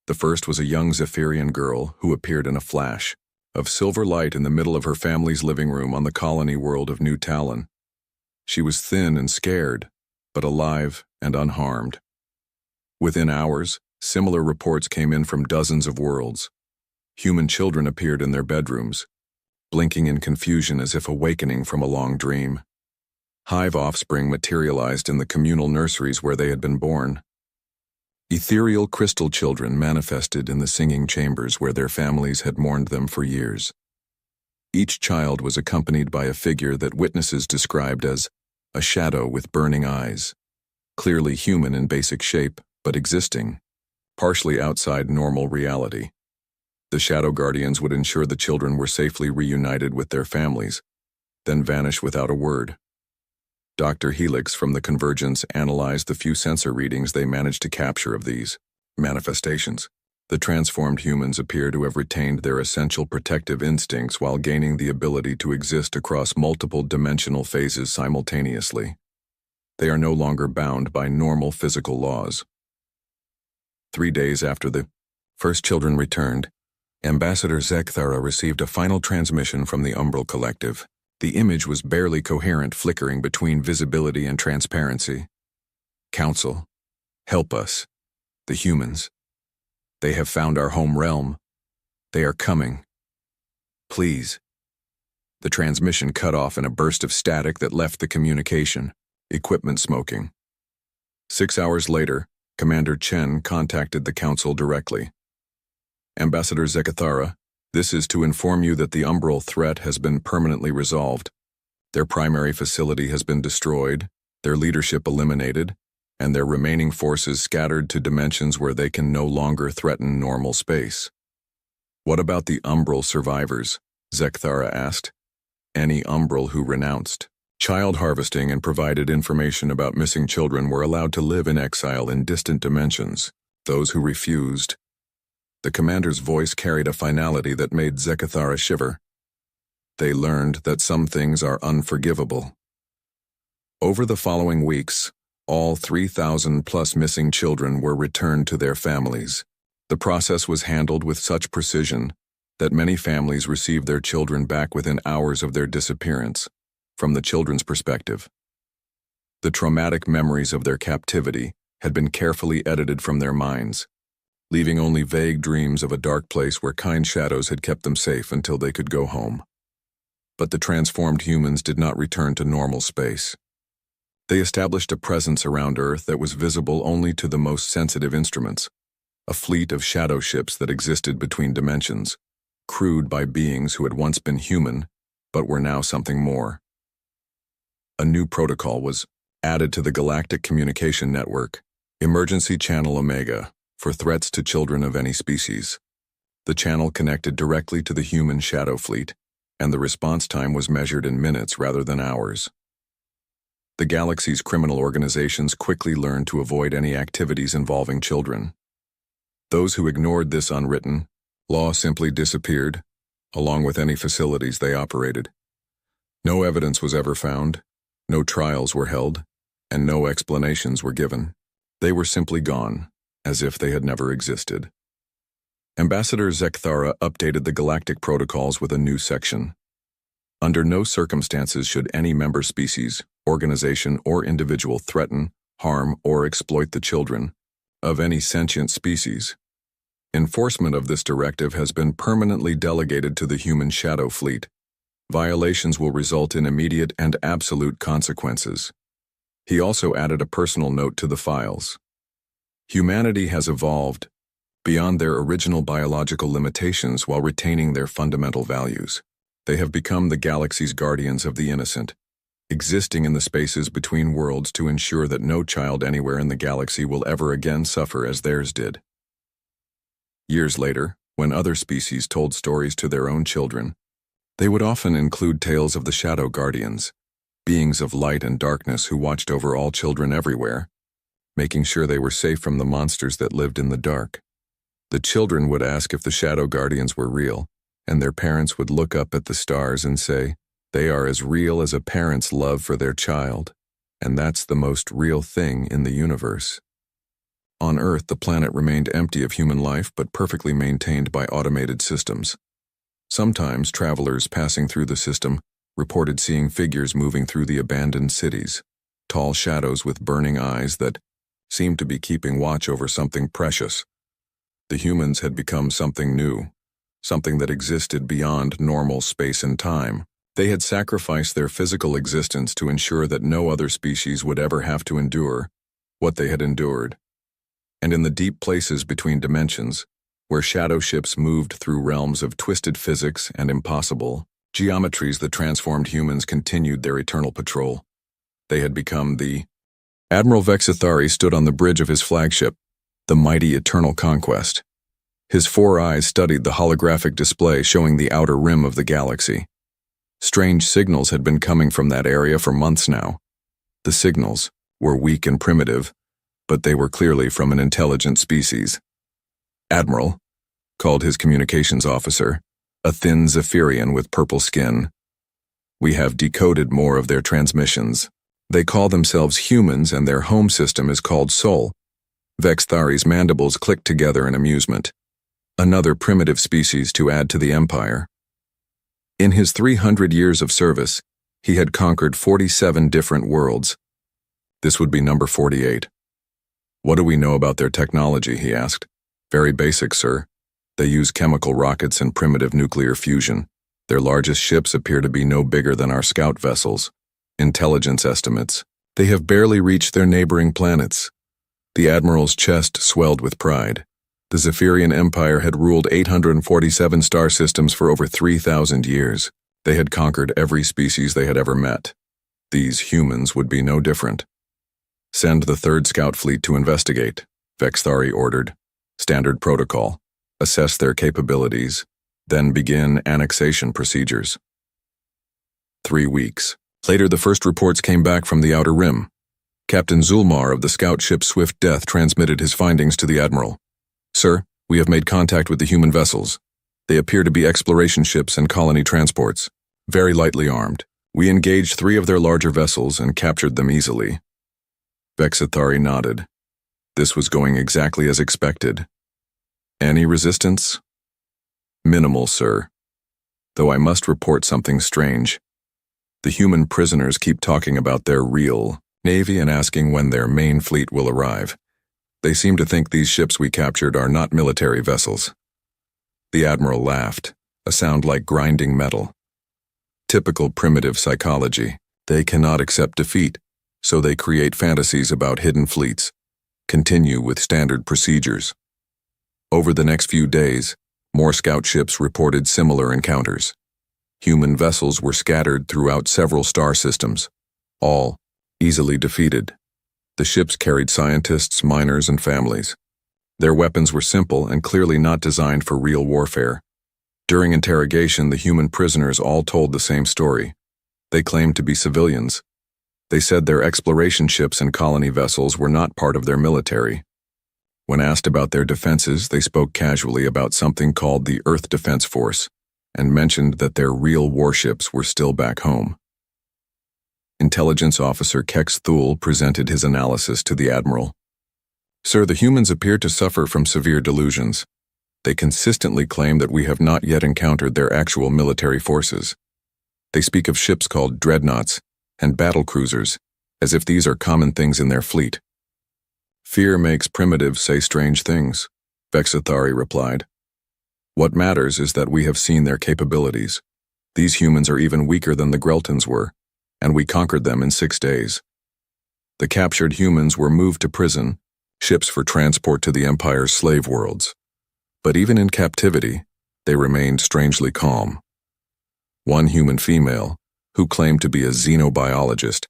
The first was a young Zephyrian girl who appeared in a flash of silver light in the middle of her family's living room on the colony world of New Talon. She was thin and scared, but alive and unharmed. Within hours, similar reports came in from dozens of worlds. Human children appeared in their bedrooms, blinking in confusion as if awakening from a long dream. Hive offspring materialized in the communal nurseries where they had been born. Ethereal crystal children manifested in the singing chambers where their families had mourned them for years. Each child was accompanied by a figure that witnesses described as a shadow with burning eyes, clearly human in basic shape, but existing, partially outside normal reality. The Shadow Guardians would ensure the children were safely reunited with their families, then vanish without a word. Dr. Helix from the Convergence analyzed the few sensor readings they managed to capture of these manifestations. The transformed humans appear to have retained their essential protective instincts while gaining the ability to exist across multiple dimensional phases simultaneously. They are no longer bound by normal physical laws. 3 days after the first children returned, Ambassador Zekthara received a final transmission from the Umbral Collective. The image was barely coherent, flickering between visibility and transparency. Council, help us. The humans. They have found our home realm. They are coming. Please. The transmission cut off in a burst of static that left the communication, equipment smoking. 6 hours later, Commander Chen contacted the Council directly. Ambassador Zekthara, this is to inform you that the Umbral threat has been permanently resolved. Their primary facility has been destroyed, their leadership eliminated, and their remaining forces scattered to dimensions where they can no longer threaten normal space. What about the Umbral survivors? Zekthara asked. Any Umbral who renounced child harvesting and provided information about missing children were allowed to live in exile in distant dimensions. Those who refused. The commander's voice carried a finality that made Zekthara shiver. They learned that some things are unforgivable. Over the following weeks, all 3,000+ missing children were returned to their families. The process was handled with such precision that many families received their children back within hours of their disappearance. From the children's perspective, the traumatic memories of their captivity had been carefully edited from their minds, leaving only vague dreams of a dark place where kind shadows had kept them safe until they could go home. But the transformed humans did not return to normal space. They established a presence around Earth that was visible only to the most sensitive instruments, a fleet of shadow ships that existed between dimensions, crewed by beings who had once been human, but were now something more. A new protocol was added to the Galactic Communication Network, Emergency Channel Omega, for threats to children of any species. The channel connected directly to the human shadow fleet, and the response time was measured in minutes rather than hours. The galaxy's criminal organizations quickly learned to avoid any activities involving children. Those who ignored this unwritten law simply disappeared, along with any facilities they operated. No evidence was ever found, no trials were held, and no explanations were given. They were simply gone, as if they had never existed. Ambassador Zekthara updated the galactic protocols with a new section. Under no circumstances should any member species, organization, or individual threaten, harm, or exploit the children of any sentient species. Enforcement of this directive has been permanently delegated to the human shadow fleet. Violations will result in immediate and absolute consequences. He also added a personal note to the files. Humanity has evolved beyond their original biological limitations while retaining their fundamental values. They have become the galaxy's guardians of the innocent, existing in the spaces between worlds to ensure that no child anywhere in the galaxy will ever again suffer as theirs did. Years later, when other species told stories to their own children, they would often include tales of the Shadow Guardians, beings of light and darkness who watched over all children everywhere, making sure they were safe from the monsters that lived in the dark. The children would ask if the Shadow Guardians were real, and their parents would look up at the stars and say, "They are as real as a parent's love for their child, and that's the most real thing in the universe." On Earth, the planet remained empty of human life but perfectly maintained by automated systems. Sometimes travelers passing through the system reported seeing figures moving through the abandoned cities, tall shadows with burning eyes that seemed to be keeping watch over something precious. The humans had become something new, something that existed beyond normal space and time. They had sacrificed their physical existence to ensure that no other species would ever have to endure what they had endured. And in the deep places between dimensions, where shadow ships moved through realms of twisted physics and impossible geometries, the transformed humans continued their eternal patrol. They had become the Admiral Vexithari stood on the bridge of his flagship, the mighty Eternal Conquest. His 4 eyes studied the holographic display showing the outer rim of the galaxy. Strange signals had been coming from that area for months now. The signals were weak and primitive, but they were clearly from an intelligent species. "Admiral," called his communications officer, a thin Zephyrian with purple skin. "We have decoded more of their transmissions. They call themselves humans and their home system is called Sol." Vexthari's mandibles clicked together in amusement. Another primitive species to add to the empire. In his 300 years of service, he had conquered 47 different worlds. This would be number 48. "What do we know about their technology?" he asked. "Very basic, sir. They use chemical rockets and primitive nuclear fusion. Their largest ships appear to be no bigger than our scout vessels. Intelligence estimates. They have barely reached their neighboring planets." The admiral's chest swelled with pride. The Zephyrian Empire had ruled 847 star systems for over 3,000 years. They had conquered every species they had ever met. These humans would be no different. "Send the 3rd Scout Fleet to investigate," Vexthari ordered. "Standard protocol. Assess their capabilities, then begin annexation procedures." 3 weeks. Later, the first reports came back from the Outer Rim. Captain Zulmar of the scout ship Swift Death transmitted his findings to the Admiral. "Sir, we have made contact with the human vessels. They appear to be exploration ships and colony transports, very lightly armed. We engaged 3 of their larger vessels and captured them easily." Vexthari nodded. This was going exactly as expected. "Any resistance?" "Minimal, sir. Though I must report something strange. The human prisoners keep talking about their real navy and asking when their main fleet will arrive. They seem to think these ships we captured are not military vessels." The Admiral laughed, a sound like grinding metal. "Typical primitive psychology. They cannot accept defeat, so they create fantasies about hidden fleets. Continue with standard procedures." Over the next few days, more scout ships reported similar encounters. Human vessels were scattered throughout several star systems, all easily defeated. The ships carried scientists, miners, and families. Their weapons were simple and clearly not designed for real warfare. During interrogation, the human prisoners all told the same story. They claimed to be civilians. They said their exploration ships and colony vessels were not part of their military. When asked about their defenses, they spoke casually about something called the Earth Defense Force and mentioned that their real warships were still back home. Intelligence Officer Kex Thule presented his analysis to the Admiral. "Sir, the humans appear to suffer from severe delusions. They consistently claim that we have not yet encountered their actual military forces. They speak of ships called dreadnoughts and battle cruisers, as if these are common things in their fleet." "Fear makes primitives say strange things," Vexthari replied. "What matters is that we have seen their capabilities. These humans are even weaker than the Greltons were, and we conquered them in 6 days. The captured humans were moved to prison, ships for transport to the Empire's slave worlds. But even in captivity, they remained strangely calm. One human female, who claimed to be a xenobiologist,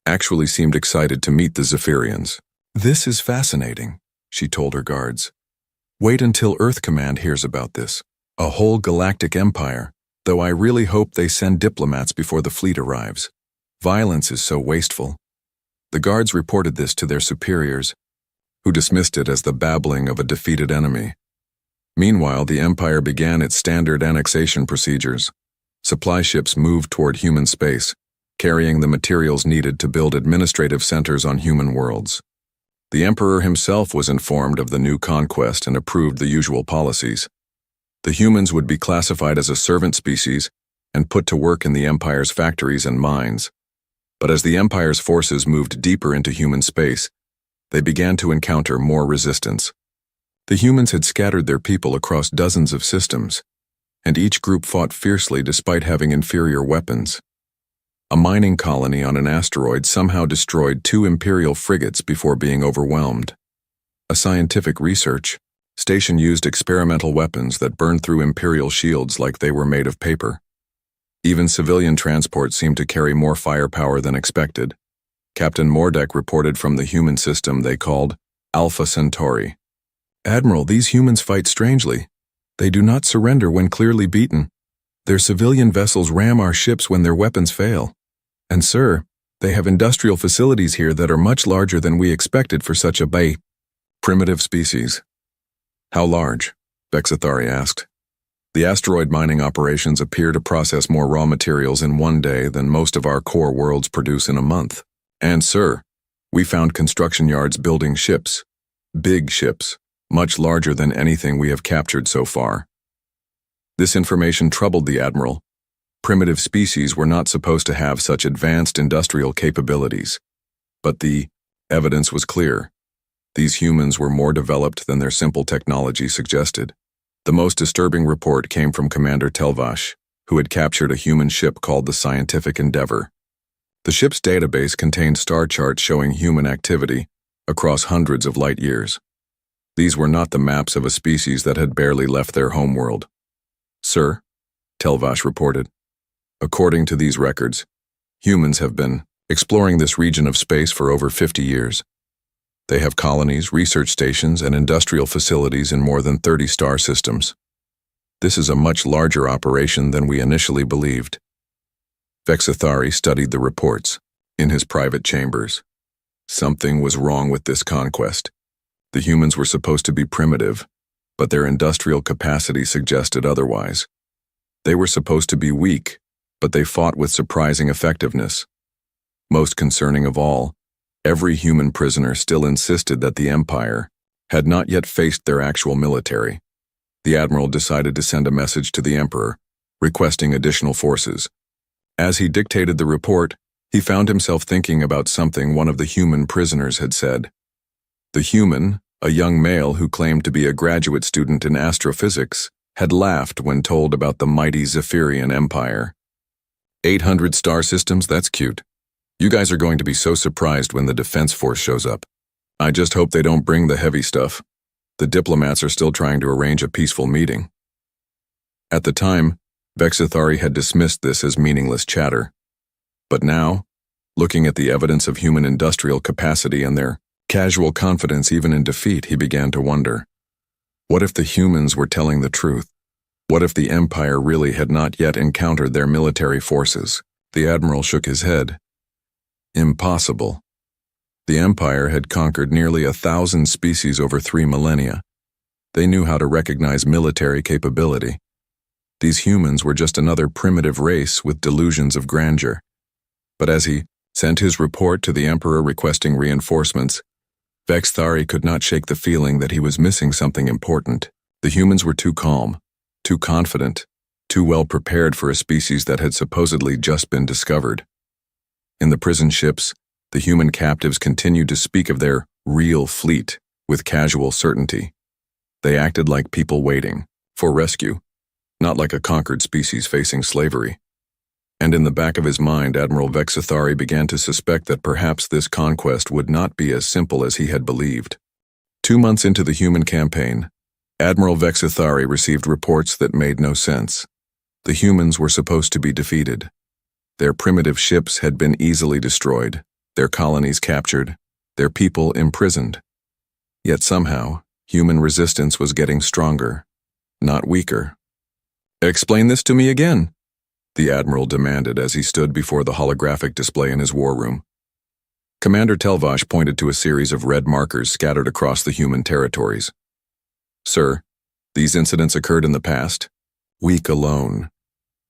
actually seemed excited to meet the Zephyrians. "This is fascinating," she told her guards. "Wait until Earth Command hears about this. A whole galactic empire, though I really hope they send diplomats before the fleet arrives. Violence is so wasteful." The guards reported this to their superiors, who dismissed it as the babbling of a defeated enemy. Meanwhile, the Empire began its standard annexation procedures. Supply ships moved toward human space, carrying the materials needed to build administrative centers on human worlds. The Emperor himself was informed of the new conquest and approved the usual policies. The humans would be classified as a servant species and put to work in the Empire's factories and mines. But as the Empire's forces moved deeper into human space, they began to encounter more resistance. The humans had scattered their people across dozens of systems, and each group fought fiercely despite having inferior weapons. A mining colony on an asteroid somehow destroyed 2 Imperial frigates before being overwhelmed. A scientific research station used experimental weapons that burned through Imperial shields like they were made of paper. Even civilian transport seemed to carry more firepower than expected. Captain Mordek reported from the human system they called Alpha Centauri. Admiral, these humans fight strangely. They do not surrender when clearly beaten. Their civilian vessels ram our ships when their weapons fail. And sir, they have industrial facilities here that are much larger than we expected for such a primitive species. How large? Vexathari asked. The asteroid mining operations appear to process more raw materials in one day than most of our core worlds produce in a month. And sir, we found construction yards building ships. Big ships, much larger than anything we have captured so far. This information troubled the Admiral. Primitive species were not supposed to have such advanced industrial capabilities. But the evidence was clear. These humans were more developed than their simple technology suggested. The most disturbing report came from Commander Telvash, who had captured a human ship called the Scientific Endeavor. The ship's database contained star charts showing human activity across hundreds of light years. These were not the maps of a species that had barely left their homeworld. Sir, Telvash reported, according to these records, humans have been exploring this region of space for over 50 years. They have colonies, research stations, and industrial facilities in more than 30 star systems. This is a much larger operation than we initially believed. Vexathari studied the reports in his private chambers. Something was wrong with this conquest. The humans were supposed to be primitive, but their industrial capacity suggested otherwise. They were supposed to be weak, but they fought with surprising effectiveness. Most concerning of all, every human prisoner still insisted that the Empire had not yet faced their actual military. The Admiral decided to send a message to the Emperor, requesting additional forces. As he dictated the report, he found himself thinking about something one of the human prisoners had said. The human, a young male who claimed to be a graduate student in astrophysics, had laughed when told about the mighty Zephyrian Empire. 800 star systems, that's cute. You guys are going to be so surprised when the defense force shows up. I just hope they don't bring the heavy stuff. The diplomats are still trying to arrange a peaceful meeting. At the time, Vexathari had dismissed this as meaningless chatter. But now, looking at the evidence of human industrial capacity and their casual confidence even in defeat, he began to wonder. What if the humans were telling the truth? What if the Empire really had not yet encountered their military forces? The Admiral shook his head. Impossible. The Empire had conquered nearly 1,000 species over 3 millennia. They knew how to recognize military capability. These humans were just another primitive race with delusions of grandeur. But as he sent his report to the Emperor requesting reinforcements, Vexathari could not shake the feeling that he was missing something important. The humans were too calm, too confident, too well prepared for a species that had supposedly just been discovered. In the prison ships, the human captives continued to speak of their real fleet with casual certainty. They acted like people waiting for rescue, not like a conquered species facing slavery. And in the back of his mind, Admiral Vexathari began to suspect that perhaps this conquest would not be as simple as he had believed. 2 months into the human campaign, Admiral Vexathari received reports that made no sense. The humans were supposed to be defeated. Their primitive ships had been easily destroyed, their colonies captured, their people imprisoned. Yet somehow, human resistance was getting stronger, not weaker. "Explain this to me again," the Admiral demanded as he stood before the holographic display in his war room. Commander Telvash pointed to a series of red markers scattered across the human territories. "Sir, these incidents occurred in the past. Week alone.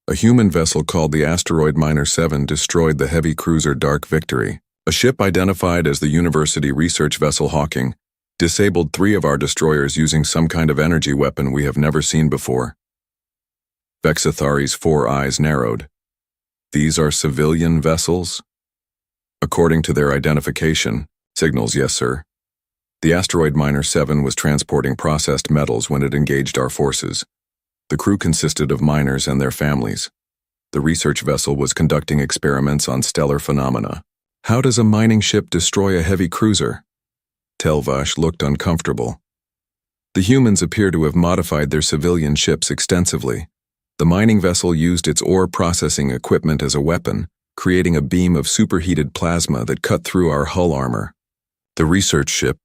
A human vessel called the Asteroid Miner 7 destroyed the heavy cruiser Dark Victory. A ship identified as the University Research Vessel Hawking disabled 3 of our destroyers using some kind of energy weapon we have never seen before." Vexathari's 4 eyes narrowed. "These are civilian vessels?" "According to their identification, signals, yes, sir. The Asteroid Miner 7 was transporting processed metals when it engaged our forces. The crew consisted of miners and their families. The research vessel was conducting experiments on stellar phenomena." "How does a mining ship destroy a heavy cruiser?" Telvash looked uncomfortable. "The humans appear to have modified their civilian ships extensively. The mining vessel used its ore processing equipment as a weapon, creating a beam of superheated plasma that cut through our hull armor. The research ship,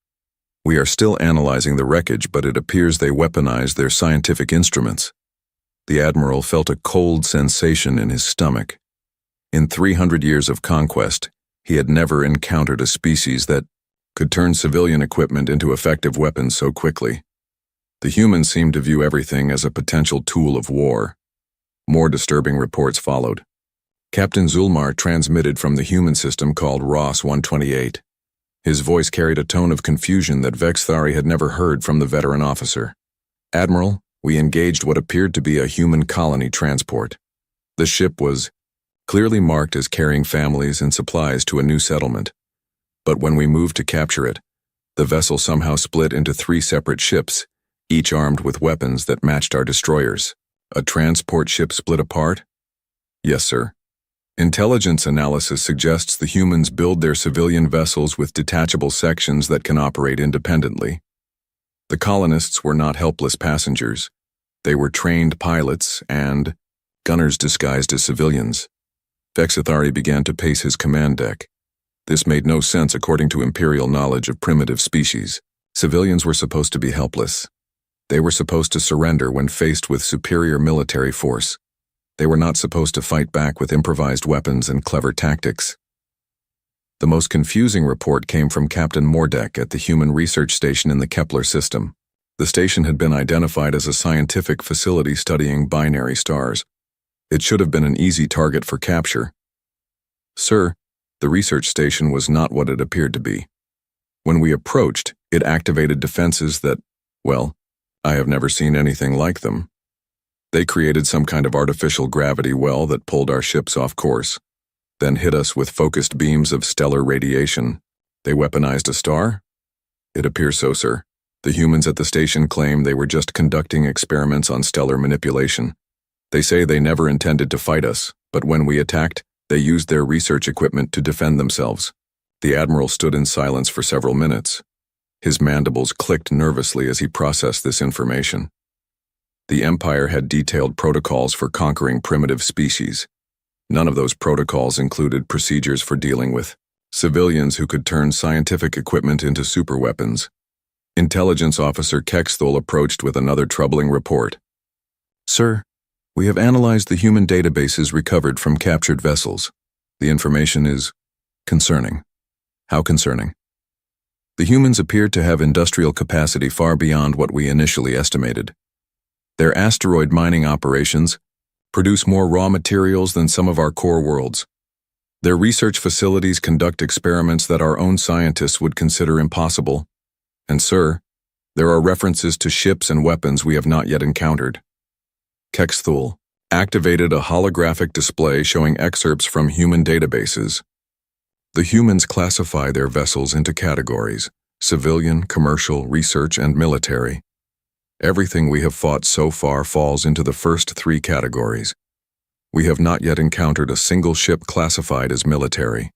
We are still analyzing the wreckage, but it appears they weaponized their scientific instruments. The Admiral felt a cold sensation in his stomach. In 300 years of conquest, he had never encountered a species that could turn civilian equipment into effective weapons so quickly. The humans seemed to view everything as a potential tool of war. More disturbing reports followed. Captain Zulmar transmitted from the human system called Ross 128. His voice carried a tone of confusion that Vexthari had never heard from the veteran officer. "Admiral, we engaged what appeared to be a human colony transport. The ship was clearly marked as carrying families and supplies to a new settlement. But when we moved to capture it, the vessel somehow split into 3 separate ships, each armed with weapons that matched our destroyers." "A transport ship split apart?" "Yes, sir. Intelligence analysis suggests the humans build their civilian vessels with detachable sections that can operate independently. The colonists were not helpless passengers. They were trained pilots and gunners disguised as civilians." Vexithari began to pace his command deck. This made no sense according to Imperial knowledge of primitive species. Civilians were supposed to be helpless. They were supposed to surrender when faced with superior military force. They were not supposed to fight back with improvised weapons and clever tactics. The most confusing report came from Captain Mordek at the Human Research Station in the Kepler system. The station had been identified as a scientific facility studying binary stars. It should have been an easy target for capture. "Sir, the research station was not what it appeared to be. When we approached, it activated defenses that, well, I have never seen anything like them. They created some kind of artificial gravity well that pulled our ships off course, then hit us with focused beams of stellar radiation. They weaponized a star?" "It appears so, sir. The humans at the station claim they were just conducting experiments on stellar manipulation. They say they never intended to fight us, but when we attacked, they used their research equipment to defend themselves." The Admiral stood in silence for several minutes. His mandibles clicked nervously as he processed this information. The Empire had detailed protocols for conquering primitive species. None of those protocols included procedures for dealing with civilians who could turn scientific equipment into superweapons. Intelligence Officer Kexthul approached with another troubling report. "Sir, we have analyzed the human databases recovered from captured vessels. The information is concerning." "How concerning?" "The humans appear to have industrial capacity far beyond what we initially estimated. Their asteroid mining operations produce more raw materials than some of our core worlds. Their research facilities conduct experiments that our own scientists would consider impossible. And sir, there are references to ships and weapons we have not yet encountered." Kexthul activated a holographic display showing excerpts from human databases. The humans classify their vessels into categories: civilian, commercial, research, and military. Everything we have fought so far falls into the first 3 categories. We have not yet encountered a single ship classified as military.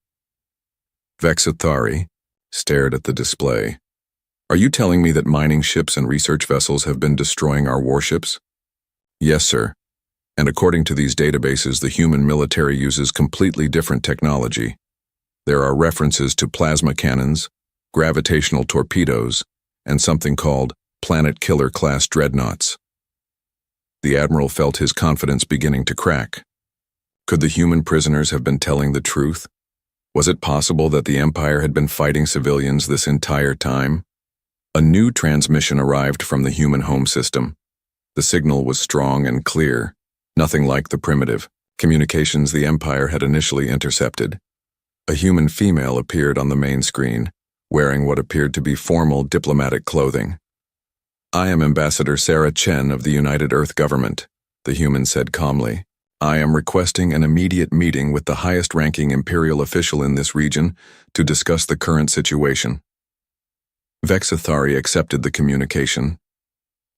Vexithari stared at the display. "Are you telling me that mining ships and research vessels have been destroying our warships?" "Yes, sir. And according to these databases, the human military uses completely different technology. There are references to plasma cannons, gravitational torpedoes, and something called Planet Killer class dreadnoughts." The Admiral felt his confidence beginning to crack. Could the human prisoners have been telling the truth? Was it possible that the Empire had been fighting civilians this entire time? A new transmission arrived from the human home system. The signal was strong and clear, nothing like the primitive communications the Empire had initially intercepted. A human female appeared on the main screen, wearing what appeared to be formal diplomatic clothing. "I am Ambassador Sarah Chen of the United Earth Government," the human said calmly. "I am requesting an immediate meeting with the highest-ranking Imperial official in this region to discuss the current situation." Vexithari accepted the communication.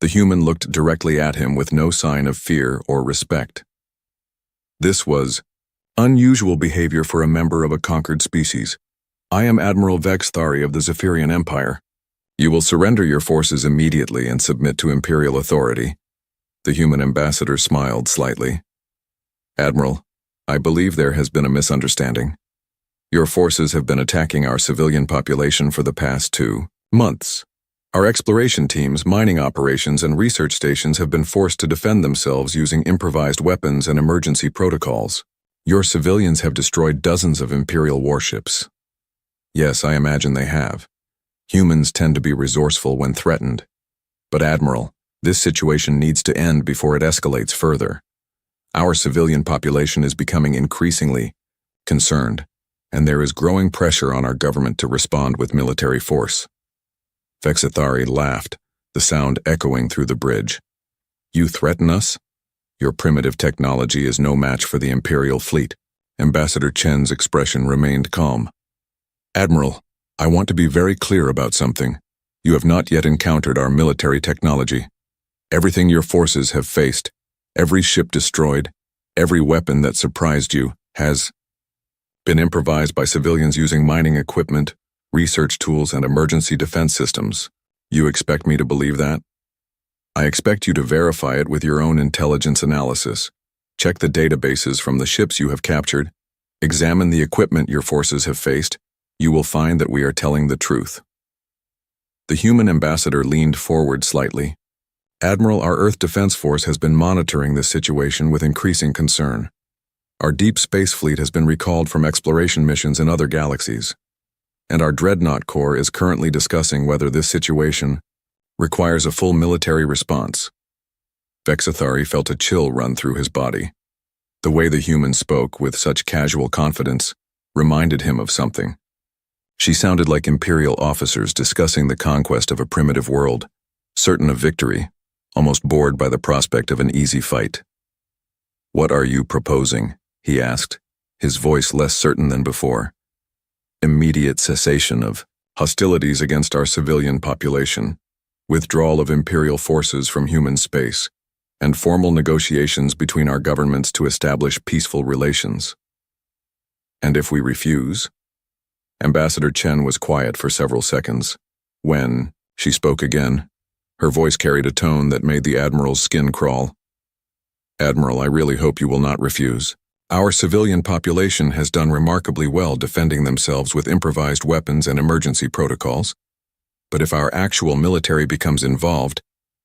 The human looked directly at him with no sign of fear or respect. This was unusual behavior for a member of a conquered species. "I am Admiral Vexthari of the Zephyrian Empire. You will surrender your forces immediately and submit to Imperial authority." The human ambassador smiled slightly. "Admiral, I believe there has been a misunderstanding. Your forces have been attacking our civilian population for the past 2 months. Our exploration teams, mining operations, and research stations have been forced to defend themselves using improvised weapons and emergency protocols. Your civilians have destroyed dozens of Imperial warships. Yes, I imagine they have. Humans tend to be resourceful when threatened. But Admiral, this situation needs to end before it escalates further. Our civilian population is becoming increasingly concerned, and there is growing pressure on our government to respond with military force. Vexithari laughed, the sound echoing through the bridge. You threaten us? Your primitive technology is no match for the Imperial fleet. Ambassador Chen's expression remained calm. Admiral, I want to be very clear about something. You have not yet encountered our military technology. Everything your forces have faced, every ship destroyed, every weapon that surprised you, has been improvised by civilians using mining equipment, research tools, and emergency defense systems. You expect me to believe that? I expect you to verify it with your own intelligence analysis. Check the databases from the ships you have captured. Examine the equipment your forces have faced. You will find that we are telling the truth. The human ambassador leaned forward slightly. Admiral, our Earth Defense Force has been monitoring this situation with increasing concern. Our deep space fleet has been recalled from exploration missions in other galaxies, and our Dreadnought Corps is currently discussing whether this situation requires a full military response. Vexithari felt a chill run through his body. The way the human spoke with such casual confidence reminded him of something. She sounded like Imperial officers discussing the conquest of a primitive world, certain of victory, almost bored by the prospect of an easy fight. What are you proposing? He asked, his voice less certain than before. Immediate cessation of hostilities against our civilian population, withdrawal of Imperial forces from human space, and formal negotiations between our governments to establish peaceful relations. And if we refuse? Ambassador Chen was quiet for several seconds. When she spoke again, her voice carried a tone that made the Admiral's skin crawl. Admiral, I really hope you will not refuse. Our civilian population has done remarkably well defending themselves with improvised weapons and emergency protocols. But if our actual military becomes involved,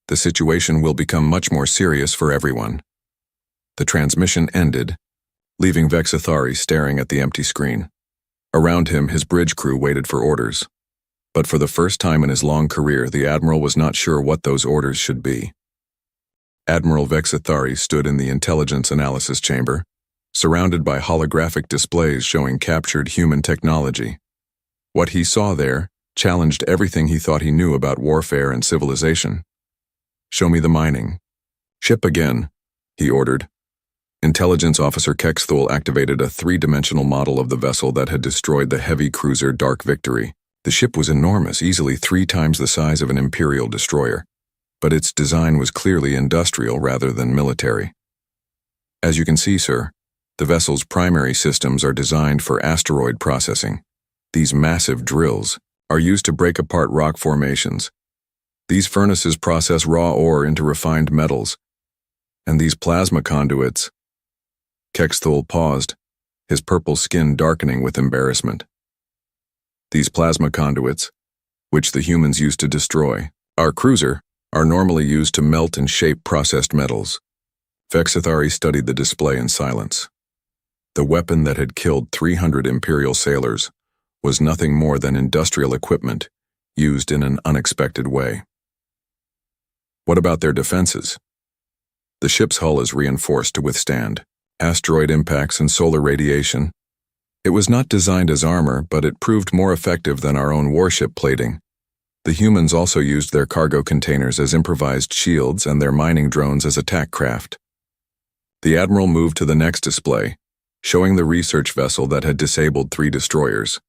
the situation will become much more serious for everyone. The transmission ended, leaving Vexithari staring at the empty screen. Around him, his bridge crew waited for orders. But for the first time in his long career, the Admiral was not sure what those orders should be. Admiral Vexithari stood in the intelligence analysis chamber, surrounded by holographic displays showing captured human technology. What he saw there challenged everything he thought he knew about warfare and civilization. Show me the mining. Ship again, he ordered. Intelligence Officer Kexthul activated a three-dimensional model of the vessel that had destroyed the heavy cruiser Dark Victory. The ship was enormous, easily 3 times the size of an Imperial destroyer, but its design was clearly industrial rather than military. As you can see, sir, the vessel's primary systems are designed for asteroid processing. These massive drills are used to break apart rock formations. These furnaces process raw ore into refined metals, and these plasma conduits. Kexthul paused, his purple skin darkening with embarrassment. These plasma conduits, which the humans use to destroy our cruiser, are normally used to melt and shape processed metals. Vexithari studied the display in silence. The weapon that had killed 300 Imperial sailors was nothing more than industrial equipment used in an unexpected way. What about their defenses? The ship's hull is reinforced to withstand asteroid impacts and solar radiation. It was not designed as armor, but it proved more effective than our own warship plating. The humans also used their cargo containers as improvised shields and their mining drones as attack craft. The Admiral moved to the next display, showing the research vessel that had disabled 3 destroyers.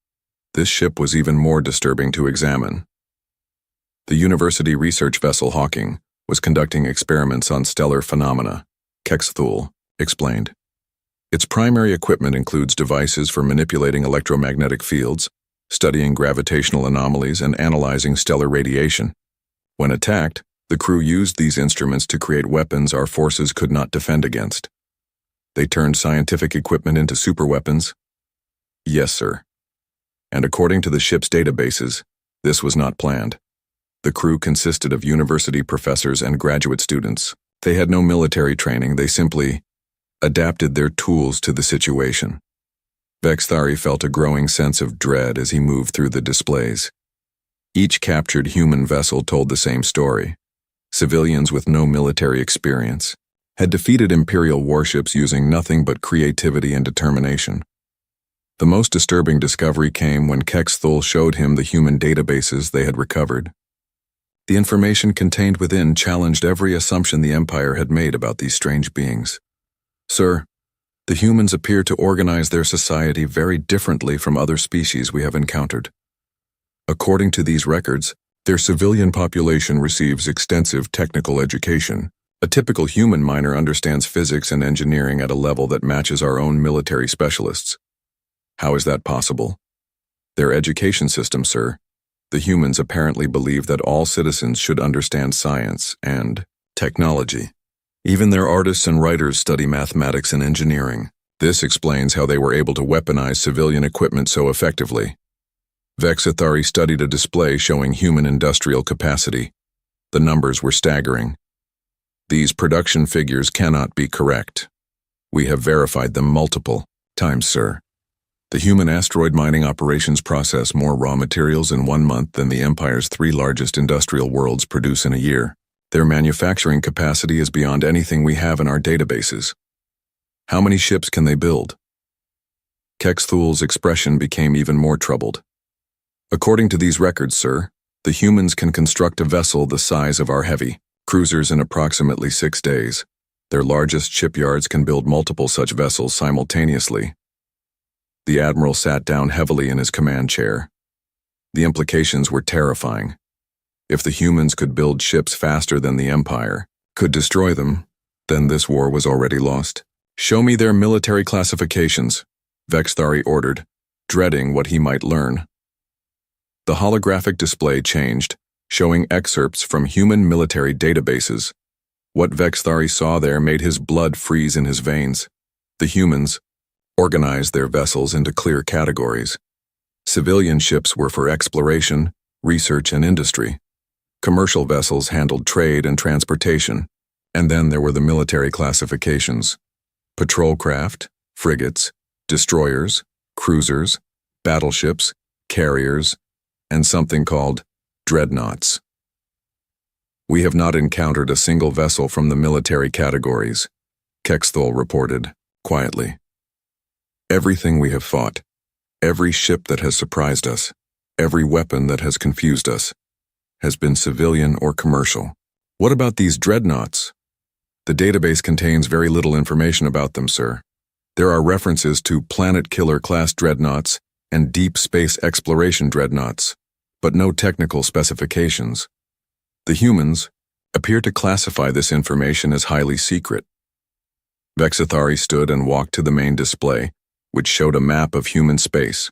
This ship was even more disturbing to examine. The University research vessel Hawking was conducting experiments on stellar phenomena, Kexthul explained. Its primary equipment includes devices for manipulating electromagnetic fields, studying gravitational anomalies, and analyzing stellar radiation. When attacked, the crew used these instruments to create weapons our forces could not defend against. They turned scientific equipment into superweapons? Yes, sir. And according to the ship's databases, this was not planned. The crew consisted of university professors and graduate students. They had no military training, they simply adapted their tools to the situation. Vexthari felt a growing sense of dread as he moved through the displays. Each captured human vessel told the same story. Civilians with no military experience had defeated Imperial warships using nothing but creativity and determination. The most disturbing discovery came when Kexthul showed him the human databases they had recovered. The information contained within challenged every assumption the Empire had made about these strange beings. Sir, the humans appear to organize their society very differently from other species we have encountered. According to these records, their civilian population receives extensive technical education. A typical human miner understands physics and engineering at a level that matches our own military specialists. How is that possible? Their education system, sir. The humans apparently believe that all citizens should understand science and technology. Even their artists and writers study mathematics and engineering. This explains how they were able to weaponize civilian equipment so effectively. Vexthari studied a display showing human industrial capacity. The numbers were staggering. These production figures cannot be correct. We have verified them multiple times, sir. The human asteroid mining operations process more raw materials in 1 month than the Empire's 3 largest industrial worlds produce in a year. Their manufacturing capacity is beyond anything we have in our databases. How many ships can they build? Kexthul's expression became even more troubled. According to these records, sir, the humans can construct a vessel the size of our heavy cruisers in approximately 6 days. Their largest shipyards can build multiple such vessels simultaneously. The admiral sat down heavily in his command chair. The implications were terrifying. If the humans could build ships faster than the Empire, could destroy them, then this war was already lost. Show me their military classifications, Vexthari ordered, dreading what he might learn. The holographic display changed, showing excerpts from human military databases. What Vexthari saw there made his blood freeze in his veins. The humans organized their vessels into clear categories. Civilian ships were for exploration, research, and industry. Commercial vessels handled trade and transportation. And then there were the military classifications: patrol craft, frigates, destroyers, cruisers, battleships, carriers, and something called dreadnoughts. We have not encountered a single vessel from the military categories, Kexthul reported, quietly. Everything we have fought, every ship that has surprised us, every weapon that has confused us, has been civilian or commercial. What about these dreadnoughts? The database contains very little information about them, sir. There are references to Planet Killer class dreadnoughts and deep space exploration dreadnoughts, but no technical specifications. The humans appear to classify this information as highly secret. Vexthari stood and walked to the main display, which showed a map of human space.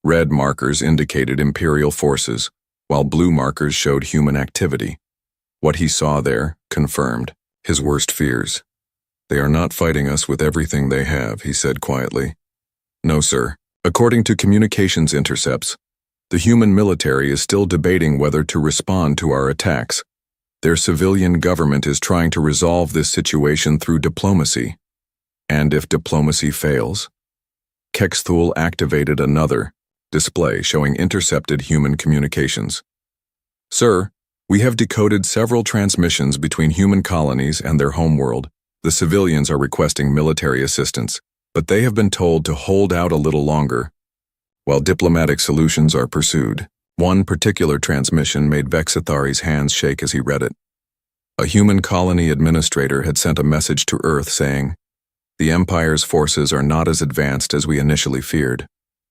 Red markers indicated Imperial forces, while blue markers showed human activity. What he saw there confirmed his worst fears. They are not fighting us with everything they have, he said quietly. No, sir. According to communications intercepts, the human military is still debating whether to respond to our attacks. Their civilian government is trying to resolve this situation through diplomacy. And if diplomacy fails? Kexthul activated another display showing intercepted human communications. Sir, we have decoded several transmissions between human colonies and their homeworld. The civilians are requesting military assistance, but they have been told to hold out a little longer, while diplomatic solutions are pursued. One particular transmission made Vexthari's hands shake as he read it. A human colony administrator had sent a message to Earth saying, "The Empire's forces are not as advanced as we initially feared.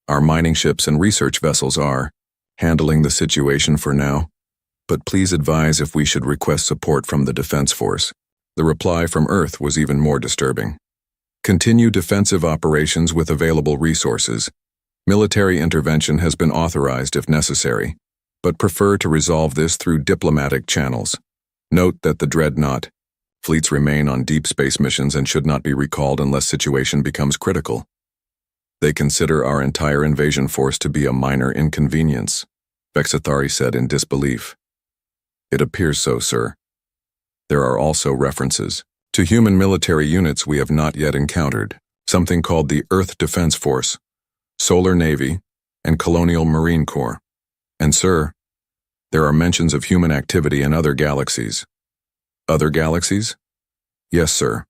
Our mining ships and research vessels are handling the situation for now, but please advise if we should request support from the Defense Force." The reply from Earth was even more disturbing. Continue defensive operations with available resources. Military intervention has been authorized if necessary, but prefer to resolve this through diplomatic channels. Note that the dreadnought fleets remain on deep space missions and should not be recalled unless situation becomes critical. They consider our entire invasion force to be a minor inconvenience, Vexthari said in disbelief. It appears so, sir. There are also references to human military units we have not yet encountered, something called the Earth Defense Force, Solar Navy, and Colonial Marine Corps. And sir, there are mentions of human activity in other galaxies. Other galaxies? Yes, sir.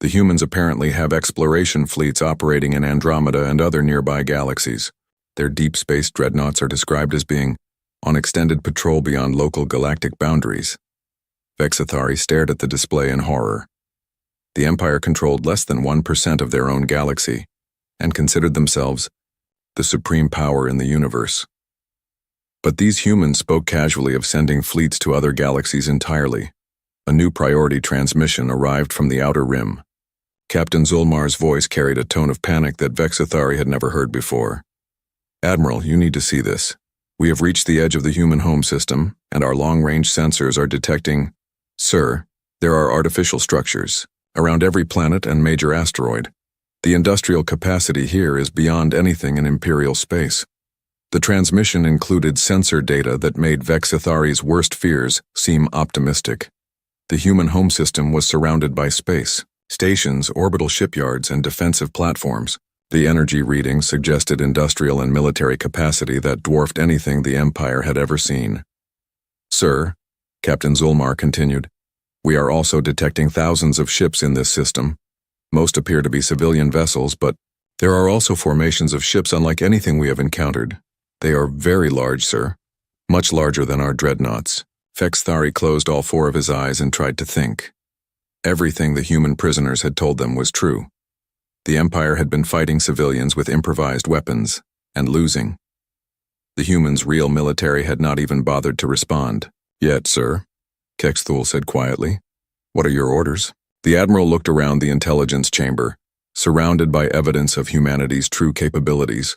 The humans apparently have exploration fleets operating in Andromeda and other nearby galaxies. Their deep space dreadnoughts are described as being on extended patrol beyond local galactic boundaries. Vexathari stared at the display in horror. The Empire controlled less than 1% of their own galaxy, and considered themselves the supreme power in the universe. But these humans spoke casually of sending fleets to other galaxies entirely. A new priority transmission arrived from the Outer Rim. Captain Zulmar's voice carried a tone of panic that Vexathari had never heard before. Admiral, you need to see this. We have reached the edge of the human home system, and our long-range sensors are detecting... Sir, there are artificial structures around every planet and major asteroid. The industrial capacity here is beyond anything in Imperial space. The transmission included sensor data that made Vexathari's worst fears seem optimistic. The human home system was surrounded by space, stations, orbital shipyards, and defensive platforms. The energy readings suggested industrial and military capacity that dwarfed anything the Empire had ever seen. Sir, Captain Zulmar continued, we are also detecting thousands of ships in this system. Most appear to be civilian vessels, but there are also formations of ships unlike anything we have encountered. They are very large, sir. Much larger than our dreadnoughts. Vexathari closed all four of his eyes and tried to think. Everything the human prisoners had told them was true. The Empire had been fighting civilians with improvised weapons, and losing. The humans' real military had not even bothered to respond. Yet, sir, Kexthul said quietly. What are your orders? The Admiral looked around the intelligence chamber, surrounded by evidence of humanity's true capabilities.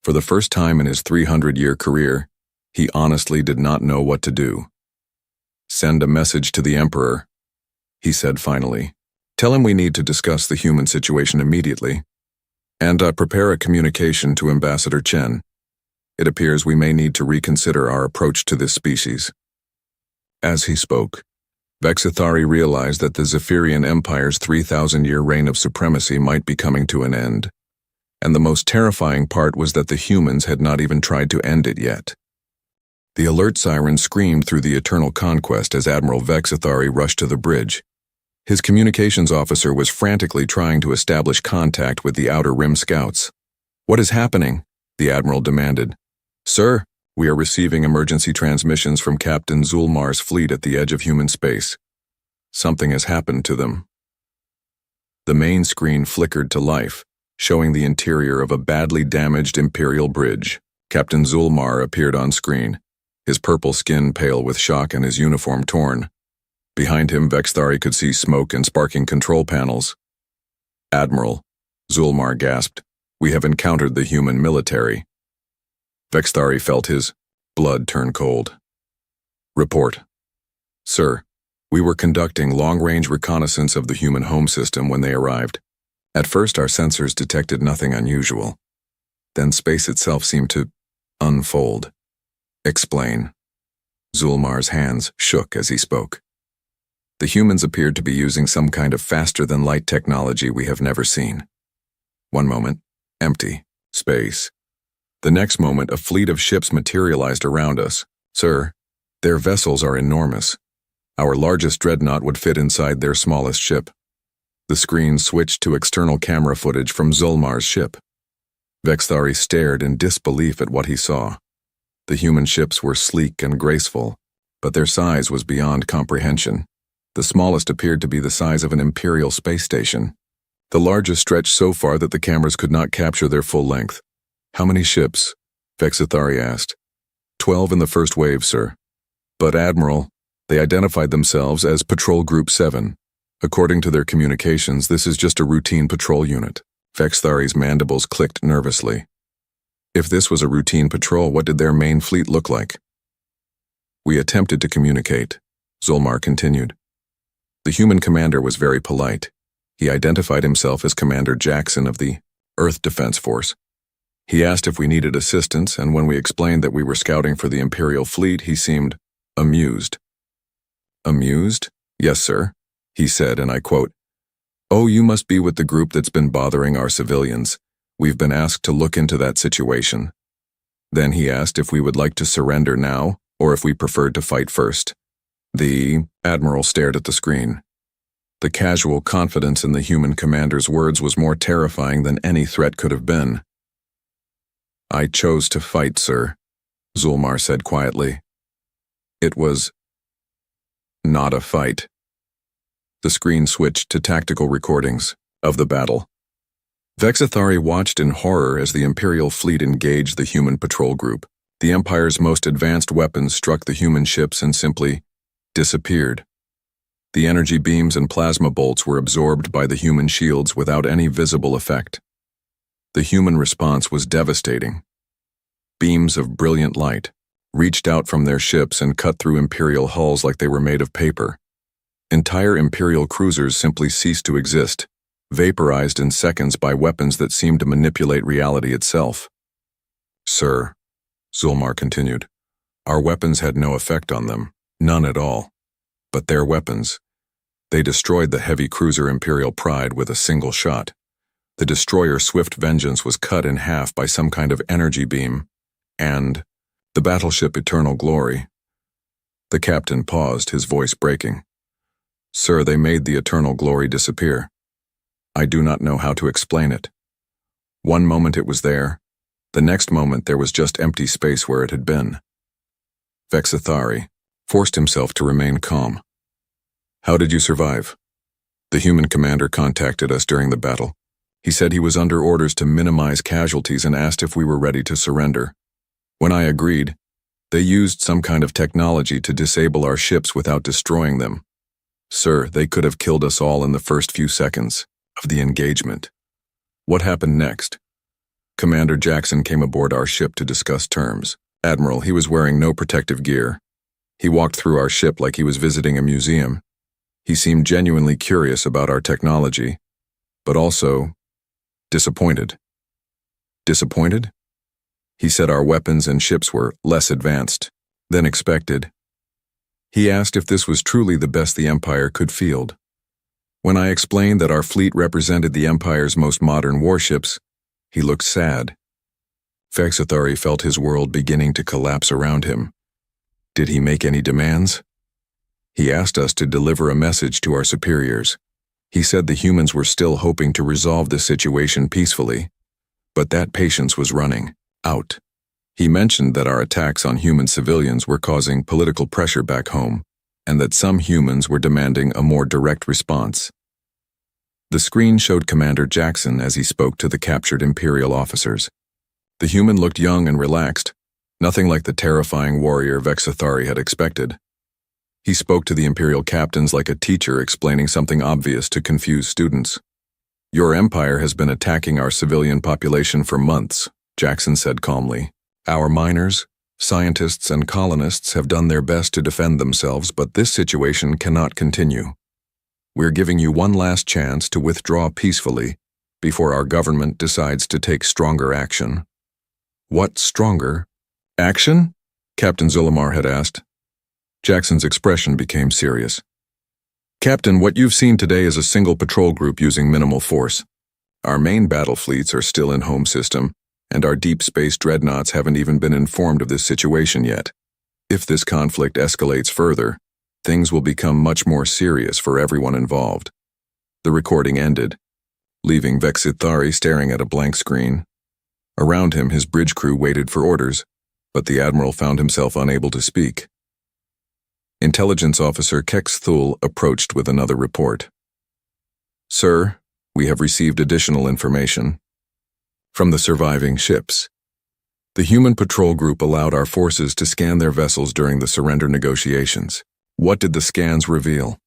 For the first time in his 300-year career, he honestly did not know what to do. Send a message to the Emperor, he said finally. Tell him we need to discuss the human situation immediately. And prepare a communication to Ambassador Chen. It appears we may need to reconsider our approach to this species. As he spoke, Vexathari realized that the Zephyrian Empire's 3,000-year reign of supremacy might be coming to an end. And the most terrifying part was that the humans had not even tried to end it yet. The alert siren screamed through the eternal conquest as Admiral Vexathari rushed to the bridge. His communications officer was frantically trying to establish contact with the Outer Rim scouts. What is happening? The Admiral demanded. Sir, we are receiving emergency transmissions from Captain Zulmar's fleet at the edge of human space. Something has happened to them. The main screen flickered to life, showing the interior of a badly damaged Imperial bridge. Captain Zulmar appeared on screen, his purple skin pale with shock and his uniform torn. Behind him, Vexathari could see smoke and sparking control panels. Admiral, Zulmar gasped, we have encountered the human military. Vexathari felt his blood turn cold. Report. Sir, we were conducting long-range reconnaissance of the human home system when they arrived. At first, our sensors detected nothing unusual. Then space itself seemed to unfold. Explain. Zulmar's hands shook as he spoke. The humans appeared to be using some kind of faster-than-light technology we have never seen. One moment, empty, space. The next moment, a fleet of ships materialized around us. Sir, their vessels are enormous. Our largest dreadnought would fit inside their smallest ship. The screen switched to external camera footage from Zulmar's ship. Vexathari stared in disbelief at what he saw. The human ships were sleek and graceful, but their size was beyond comprehension. The smallest appeared to be the size of an Imperial space station. The largest stretched so far that the cameras could not capture their full length. How many ships? Vexathari asked. 12 in the first wave, sir. But Admiral, they identified themselves as Patrol Group 7. According to their communications, this is just a routine patrol unit. Vexathari's mandibles clicked nervously. If this was a routine patrol, what did their main fleet look like? We attempted to communicate, Zulmar continued. The human commander was very polite. He identified himself as Commander Jackson of the Earth Defense Force. He asked if we needed assistance, and when we explained that we were scouting for the Imperial fleet, he seemed amused. Amused? Yes, sir, he said, and I quote, "Oh, you must be with the group that's been bothering our civilians. We've been asked to look into that situation." Then he asked if we would like to surrender now, or if we preferred to fight first. The Admiral stared at the screen. The casual confidence in the human commander's words was more terrifying than any threat could have been. "I chose to fight, sir," Zulmar said quietly. "It was not a fight." The screen switched to tactical recordings of the battle. Vexathari watched in horror as the Imperial fleet engaged the human patrol group. The Empire's most advanced weapons struck the human ships and simply disappeared. The energy beams and plasma bolts were absorbed by the human shields without any visible effect. The human response was devastating. Beams of brilliant light reached out from their ships and cut through Imperial hulls like they were made of paper. Entire Imperial cruisers simply ceased to exist, vaporized in seconds by weapons that seemed to manipulate reality itself. "Sir," Zulmar continued, "our weapons had no effect on them, none at all. But their weapons, they destroyed the heavy cruiser Imperial Pride with a single shot. The destroyer's swift vengeance was cut in half by some kind of energy beam, and the battleship Eternal Glory." The captain paused, his voice breaking. "Sir, they made the Eternal Glory disappear. I do not know how to explain it. One moment it was there, the next moment there was just empty space where it had been." Vexathari forced himself to remain calm. "How did you survive?" "The human commander contacted us during the battle. He said he was under orders to minimize casualties and asked if we were ready to surrender. When I agreed, they used some kind of technology to disable our ships without destroying them. Sir, they could have killed us all in the first few seconds of the engagement." "What happened next?" "Commander Jackson came aboard our ship to discuss terms. Admiral, he was wearing no protective gear. He walked through our ship like he was visiting a museum. He seemed genuinely curious about our technology, but also disappointed." "Disappointed?" "He said our weapons and ships were less advanced than expected. He asked if this was truly the best the Empire could field. When I explained that our fleet represented the Empire's most modern warships, he looked sad." Vexathari felt his world beginning to collapse around him. "Did he make any demands?" "He asked us to deliver a message to our superiors. He said the humans were still hoping to resolve the situation peacefully, but that patience was running out. He mentioned that our attacks on human civilians were causing political pressure back home, and that some humans were demanding a more direct response." The screen showed Commander Jackson as he spoke to the captured Imperial officers. The human looked young and relaxed, nothing like the terrifying warrior Vexathari had expected. He spoke to the Imperial captains like a teacher explaining something obvious to confused students. "Your Empire has been attacking our civilian population for months," Jackson said calmly. "Our miners, scientists, and colonists have done their best to defend themselves, but this situation cannot continue. We're giving you one last chance to withdraw peacefully before our government decides to take stronger action." "What stronger action?" Captain Zulmar had asked. Jackson's expression became serious. "Captain, what you've seen today is a single patrol group using minimal force. Our main battle fleets are still in home system, and our deep space dreadnoughts haven't even been informed of this situation yet. If this conflict escalates further, things will become much more serious for everyone involved." The recording ended, leaving Vexathari staring at a blank screen. Around him, his bridge crew waited for orders, but the Admiral found himself unable to speak. Intelligence Officer Kex Thul approached with another report. "Sir, we have received additional information from the surviving ships. The human patrol group allowed our forces to scan their vessels during the surrender negotiations. What did the scans reveal?"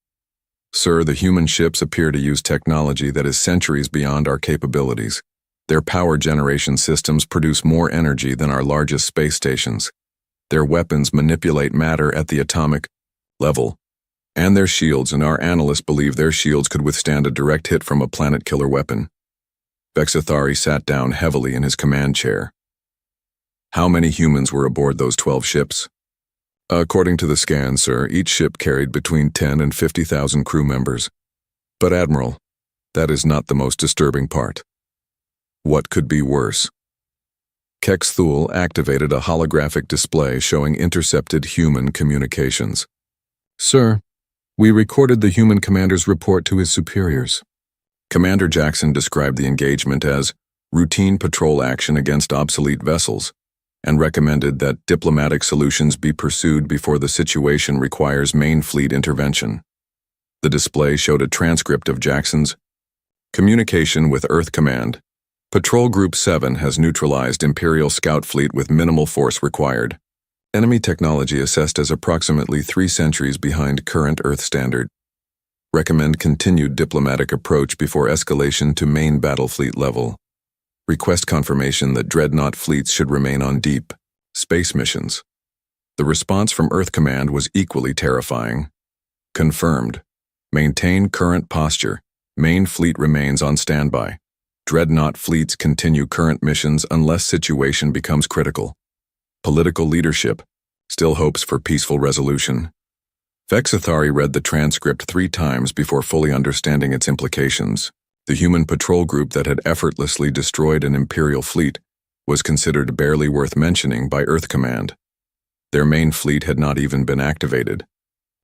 "Sir, the human ships appear to use technology that is centuries beyond our capabilities. Their power generation systems produce more energy than our largest space stations. Their weapons manipulate matter at the atomic level, and their shields, and our analysts believe their shields could withstand a direct hit from a planet-killer weapon." Vexathari sat down heavily in his command chair. "How many humans were aboard those 12 ships?" According to the scan, sir, each ship carried between 10 and 50,000 crew members. But Admiral, that is not the most disturbing part. What could be worse? Kex Thule activated a holographic display showing intercepted human communications. Sir, we recorded the human commander's report to his superiors. Commander Jackson described the engagement as routine patrol action against obsolete vessels and recommended that diplomatic solutions be pursued before the situation requires main fleet intervention. The display showed a transcript of Jackson's communication with Earth Command. Patrol Group 7 has neutralized Imperial Scout Fleet with minimal force required. Enemy technology assessed as approximately 3 centuries behind current Earth standard. Recommend continued diplomatic approach before escalation to main battle fleet level. Request confirmation that dreadnought fleets should remain on deep space missions. The response from Earth Command was equally terrifying. Confirmed. Maintain current posture. Main fleet remains on standby. Dreadnought fleets continue current missions unless situation becomes critical. Political leadership still hopes for peaceful resolution. Vexathari read the transcript 3 times before fully understanding its implications. The human patrol group that had effortlessly destroyed an Imperial fleet was considered barely worth mentioning by Earth Command. Their main fleet had not even been activated,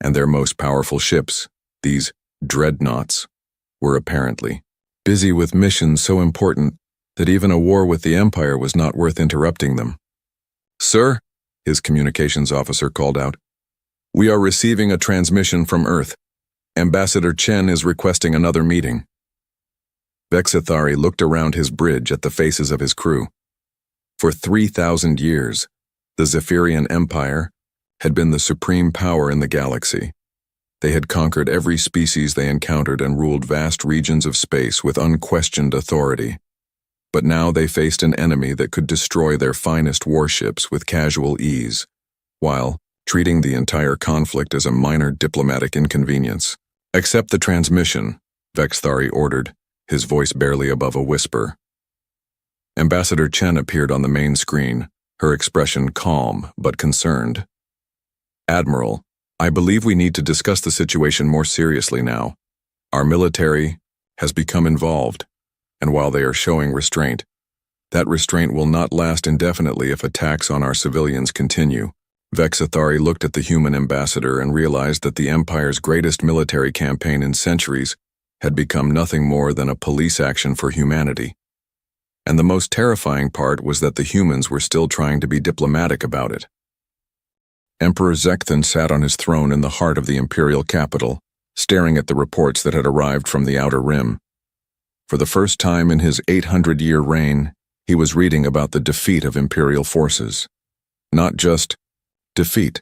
and their most powerful ships, these dreadnoughts, were apparently busy with missions so important that even a war with the Empire was not worth interrupting them. Sir, his communications officer called out, we are receiving a transmission from Earth. Ambassador Chen is requesting another meeting. Vexathari looked around his bridge at the faces of his crew. For 3,000 years, the Zephyrian Empire had been the supreme power in the galaxy. They had conquered every species they encountered and ruled vast regions of space with unquestioned authority. But now they faced an enemy that could destroy their finest warships with casual ease, while treating the entire conflict as a minor diplomatic inconvenience. Accept the transmission, Vexathari ordered, his voice barely above a whisper. Ambassador Chen appeared on the main screen, her expression calm but concerned. Admiral, I believe we need to discuss the situation more seriously now. Our military has become involved, and while they are showing restraint, that restraint will not last indefinitely if attacks on our civilians continue. Vexathari looked at the human ambassador and realized that the Empire's greatest military campaign in centuries had become nothing more than a police action for humanity. And the most terrifying part was that the humans were still trying to be diplomatic about it. Emperor Zekthan sat on his throne in the heart of the imperial capital, staring at the reports that had arrived from the Outer Rim. For the first time in his 800-year reign, he was reading about the defeat of imperial forces. Not just defeat,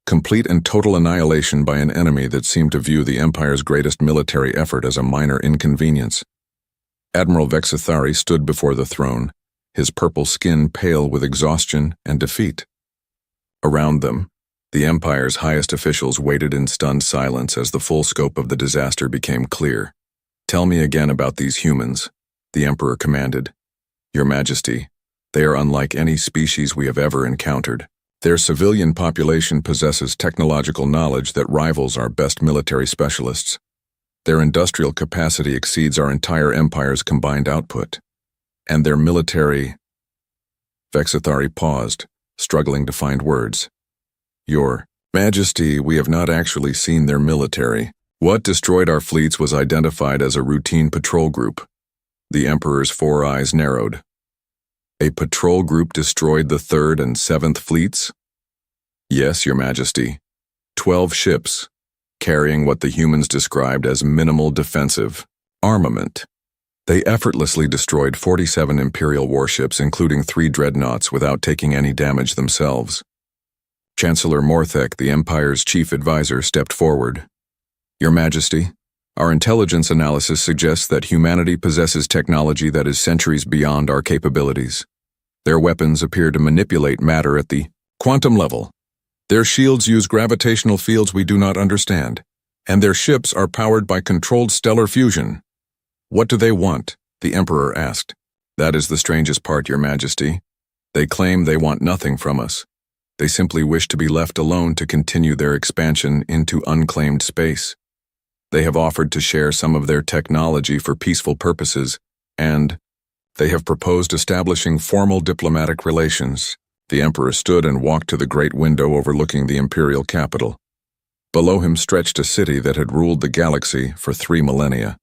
complete and total annihilation by an enemy that seemed to view the Empire's greatest military effort as a minor inconvenience. Admiral Vexathari stood before the throne, his purple skin pale with exhaustion and defeat. Around them, the Empire's highest officials waited in stunned silence as the full scope of the disaster became clear. Tell me again about these humans, the Emperor commanded. Your Majesty, they are unlike any species we have ever encountered. Their civilian population possesses technological knowledge that rivals our best military specialists. Their industrial capacity exceeds our entire empire's combined output. And their military... Vexathari paused, struggling to find words. Your Majesty, we have not actually seen their military. What destroyed our fleets was identified as a routine patrol group. The Emperor's 4 eyes narrowed. A patrol group destroyed the 3rd and 7th fleets? Yes, Your Majesty. 12 ships, carrying what the humans described as minimal defensive armament. They effortlessly destroyed 47 Imperial warships, including 3 dreadnoughts, without taking any damage themselves. Chancellor Morthek, the Empire's chief advisor, stepped forward. Your Majesty, our intelligence analysis suggests that humanity possesses technology that is centuries beyond our capabilities. Their weapons appear to manipulate matter at the quantum level. Their shields use gravitational fields we do not understand, and their ships are powered by controlled stellar fusion. What do they want? The Emperor asked. That is the strangest part, Your Majesty. They claim they want nothing from us. They simply wish to be left alone to continue their expansion into unclaimed space. They have offered to share some of their technology for peaceful purposes, and they have proposed establishing formal diplomatic relations. The Emperor stood and walked to the great window overlooking the imperial capital. Below him stretched a city that had ruled the galaxy for 3 millennia.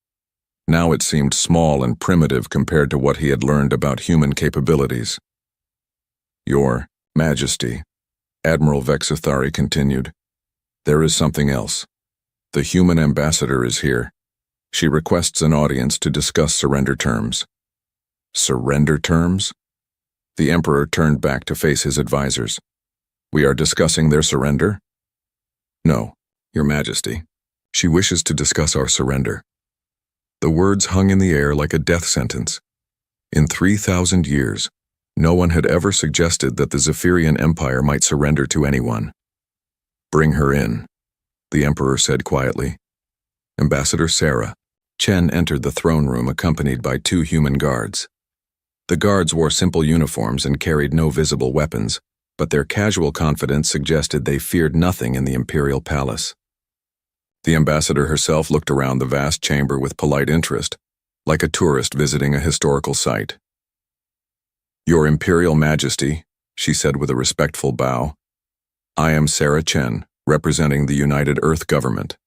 Now it seemed small and primitive compared to what he had learned about human capabilities. "Your Majesty," Admiral Vexithari continued, "there is something else. The human ambassador is here. She requests an audience to discuss surrender terms." "Surrender terms?" The Emperor turned back to face his advisors. "We are discussing their surrender?" "No, Your Majesty. She wishes to discuss our surrender." The words hung in the air like a death sentence. In 3,000 years, no one had ever suggested that the Zephyrian Empire might surrender to anyone. "Bring her in," the Emperor said quietly. Ambassador Sarah Chen entered the throne room accompanied by 2 human guards. The guards wore simple uniforms and carried no visible weapons, but their casual confidence suggested they feared nothing in the imperial palace. The ambassador herself looked around the vast chamber with polite interest, like a tourist visiting a historical site. "Your Imperial Majesty," she said with a respectful bow, "I am Sarah Chen, representing the United Earth Government.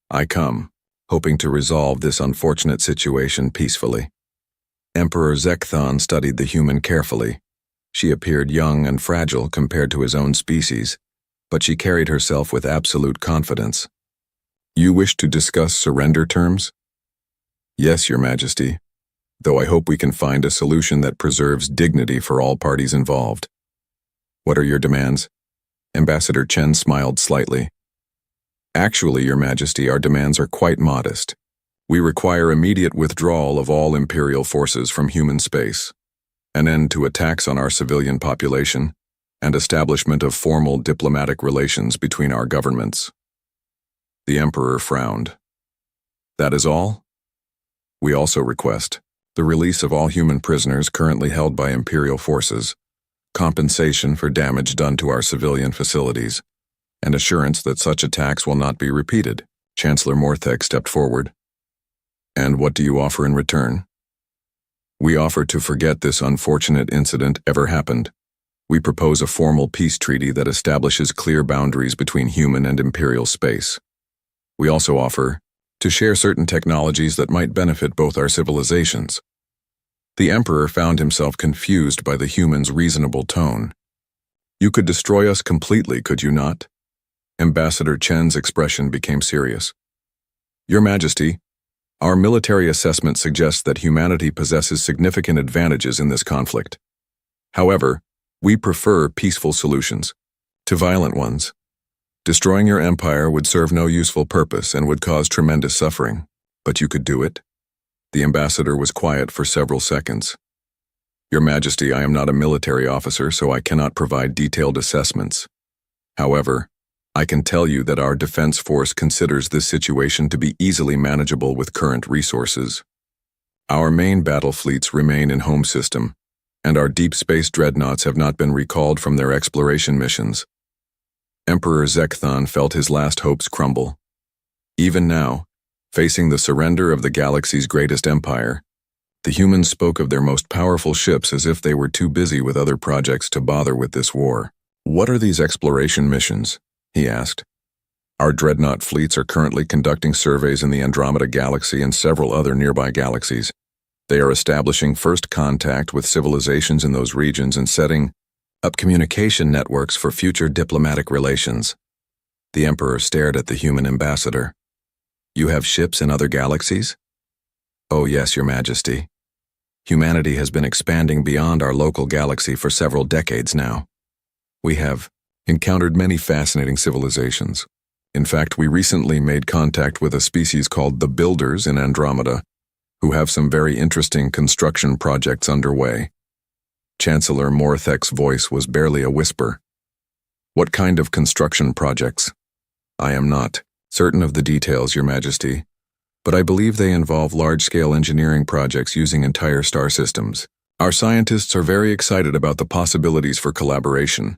I come, hoping to resolve this unfortunate situation peacefully." Emperor Zekthon studied the human carefully. She appeared young and fragile compared to his own species, but she carried herself with absolute confidence. "You wish to discuss surrender terms?" "Yes, Your Majesty, though I hope we can find a solution that preserves dignity for all parties involved." "What are your demands?" Ambassador Chen smiled slightly. "Actually, Your Majesty, our demands are quite modest. We require immediate withdrawal of all Imperial forces from human space, an end to attacks on our civilian population, and establishment of formal diplomatic relations between our governments." The Emperor frowned. "That is all?" "We also request the release of all human prisoners currently held by Imperial forces, compensation for damage done to our civilian facilities, and assurance that such attacks will not be repeated." Chancellor Morthek stepped forward. "And what do you offer in return?" "We offer to forget this unfortunate incident ever happened. We propose a formal peace treaty that establishes clear boundaries between human and Imperial space. We also offer to share certain technologies that might benefit both our civilizations." The Emperor found himself confused by the human's reasonable tone. "You could destroy us completely, could you not?" Ambassador Chen's expression became serious. "Your Majesty, our military assessment suggests that humanity possesses significant advantages in this conflict. However, we prefer peaceful solutions to violent ones. Destroying your empire would serve no useful purpose and would cause tremendous suffering. But you could do it?" The ambassador was quiet for several seconds. "Your Majesty, I am not a military officer, so I cannot provide detailed assessments. However, I can tell you that our defense force considers this situation to be easily manageable with current resources. Our main battle fleets remain in home system, and our deep space dreadnoughts have not been recalled from their exploration missions." Emperor Zekthon felt his last hopes crumble. Even now, facing the surrender of the galaxy's greatest empire, the humans spoke of their most powerful ships as if they were too busy with other projects to bother with this war. "What are these exploration missions?" he asked. "Our dreadnought fleets are currently conducting surveys in the Andromeda Galaxy and several other nearby galaxies. They are establishing first contact with civilizations in those regions and setting up communication networks for future diplomatic relations." The Emperor stared at the human ambassador. "You have ships in other galaxies?" "Oh yes, Your Majesty. Humanity has been expanding beyond our local galaxy for several decades now. We have encountered many fascinating civilizations. In fact, we recently made contact with a species called the Builders in Andromeda, who have some very interesting construction projects underway." Chancellor Morthek's voice was barely a whisper. "What kind of construction projects?" "I am not certain of the details, Your Majesty, but I believe they involve large-scale engineering projects using entire star systems. Our scientists are very excited about the possibilities for collaboration."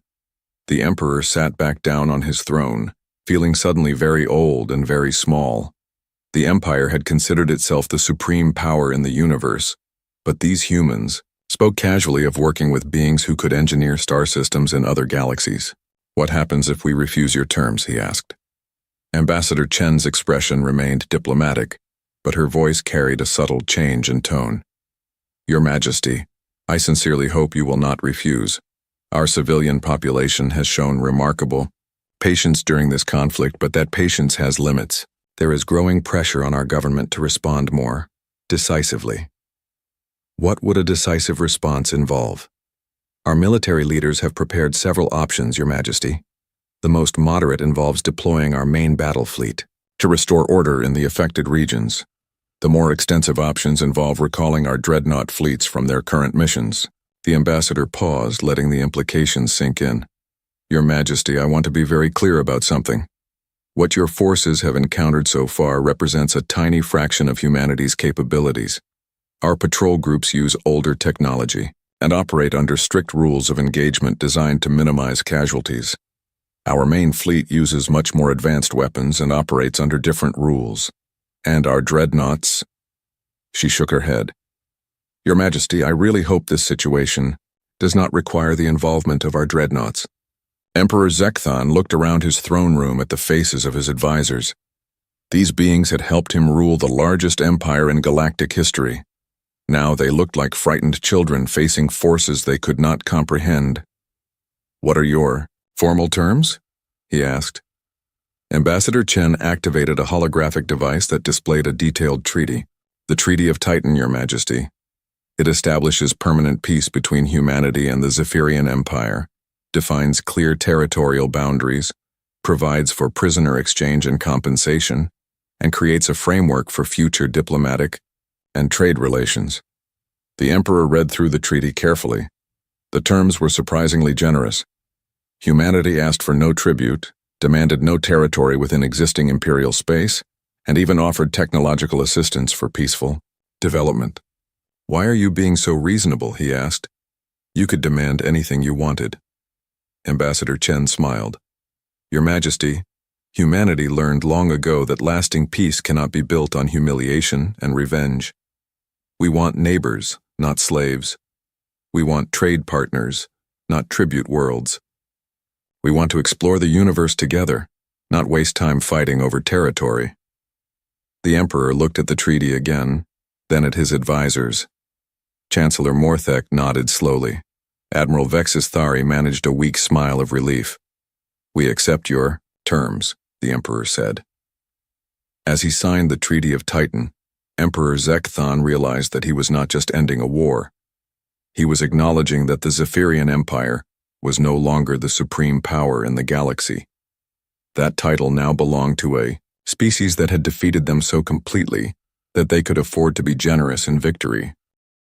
The Emperor sat back down on his throne, feeling suddenly very old and very small. The Empire had considered itself the supreme power in the universe, but these humans spoke casually of working with beings who could engineer star systems in other galaxies. "What happens if we refuse your terms?" he asked. Ambassador Chen's expression remained diplomatic, but her voice carried a subtle change in tone. "Your Majesty, I sincerely hope you will not refuse. Our civilian population has shown remarkable patience during this conflict, but that patience has limits. There is growing pressure on our government to respond more decisively." What would a decisive response involve? Our military leaders have prepared several options, Your Majesty. The most moderate involves deploying our main battle fleet to restore order in the affected regions. The more extensive options involve recalling our dreadnought fleets from their current missions. The ambassador paused, letting the implications sink in. "Your Majesty, I want to be very clear about something. What your forces have encountered so far represents a tiny fraction of humanity's capabilities. Our patrol groups use older technology and operate under strict rules of engagement designed to minimize casualties. Our main fleet uses much more advanced weapons and operates under different rules. And our dreadnoughts—" She shook her head. "Your Majesty, I really hope this situation does not require the involvement of our dreadnoughts." Emperor Zekthon looked around his throne room at the faces of his advisors. These beings had helped him rule the largest empire in galactic history. Now they looked like frightened children facing forces they could not comprehend. "What are your formal terms?" he asked. Ambassador Chen activated a holographic device that displayed a detailed treaty. "The Treaty of Titan, Your Majesty. It establishes permanent peace between humanity and the Zephyrian Empire, defines clear territorial boundaries, provides for prisoner exchange and compensation, and creates a framework for future diplomatic and trade relations." The Emperor read through the treaty carefully. The terms were surprisingly generous. Humanity asked for no tribute, demanded no territory within existing imperial space, and even offered technological assistance for peaceful development. "Why are you being so reasonable?" he asked. "You could demand anything you wanted." Ambassador Chen smiled. "Your Majesty, humanity learned long ago that lasting peace cannot be built on humiliation and revenge. We want neighbors, not slaves. We want trade partners, not tribute worlds. We want to explore the universe together, not waste time fighting over territory." The Emperor looked at the treaty again, then at his advisors. Chancellor Morthek nodded slowly. Admiral Vexus Thari managed a weak smile of relief. "We accept your terms," the Emperor said. As he signed the Treaty of Titan, Emperor Zekthon realized that he was not just ending a war. He was acknowledging that the Zephyrian Empire was no longer the supreme power in the galaxy. That title now belonged to a species that had defeated them so completely that they could afford to be generous in victory.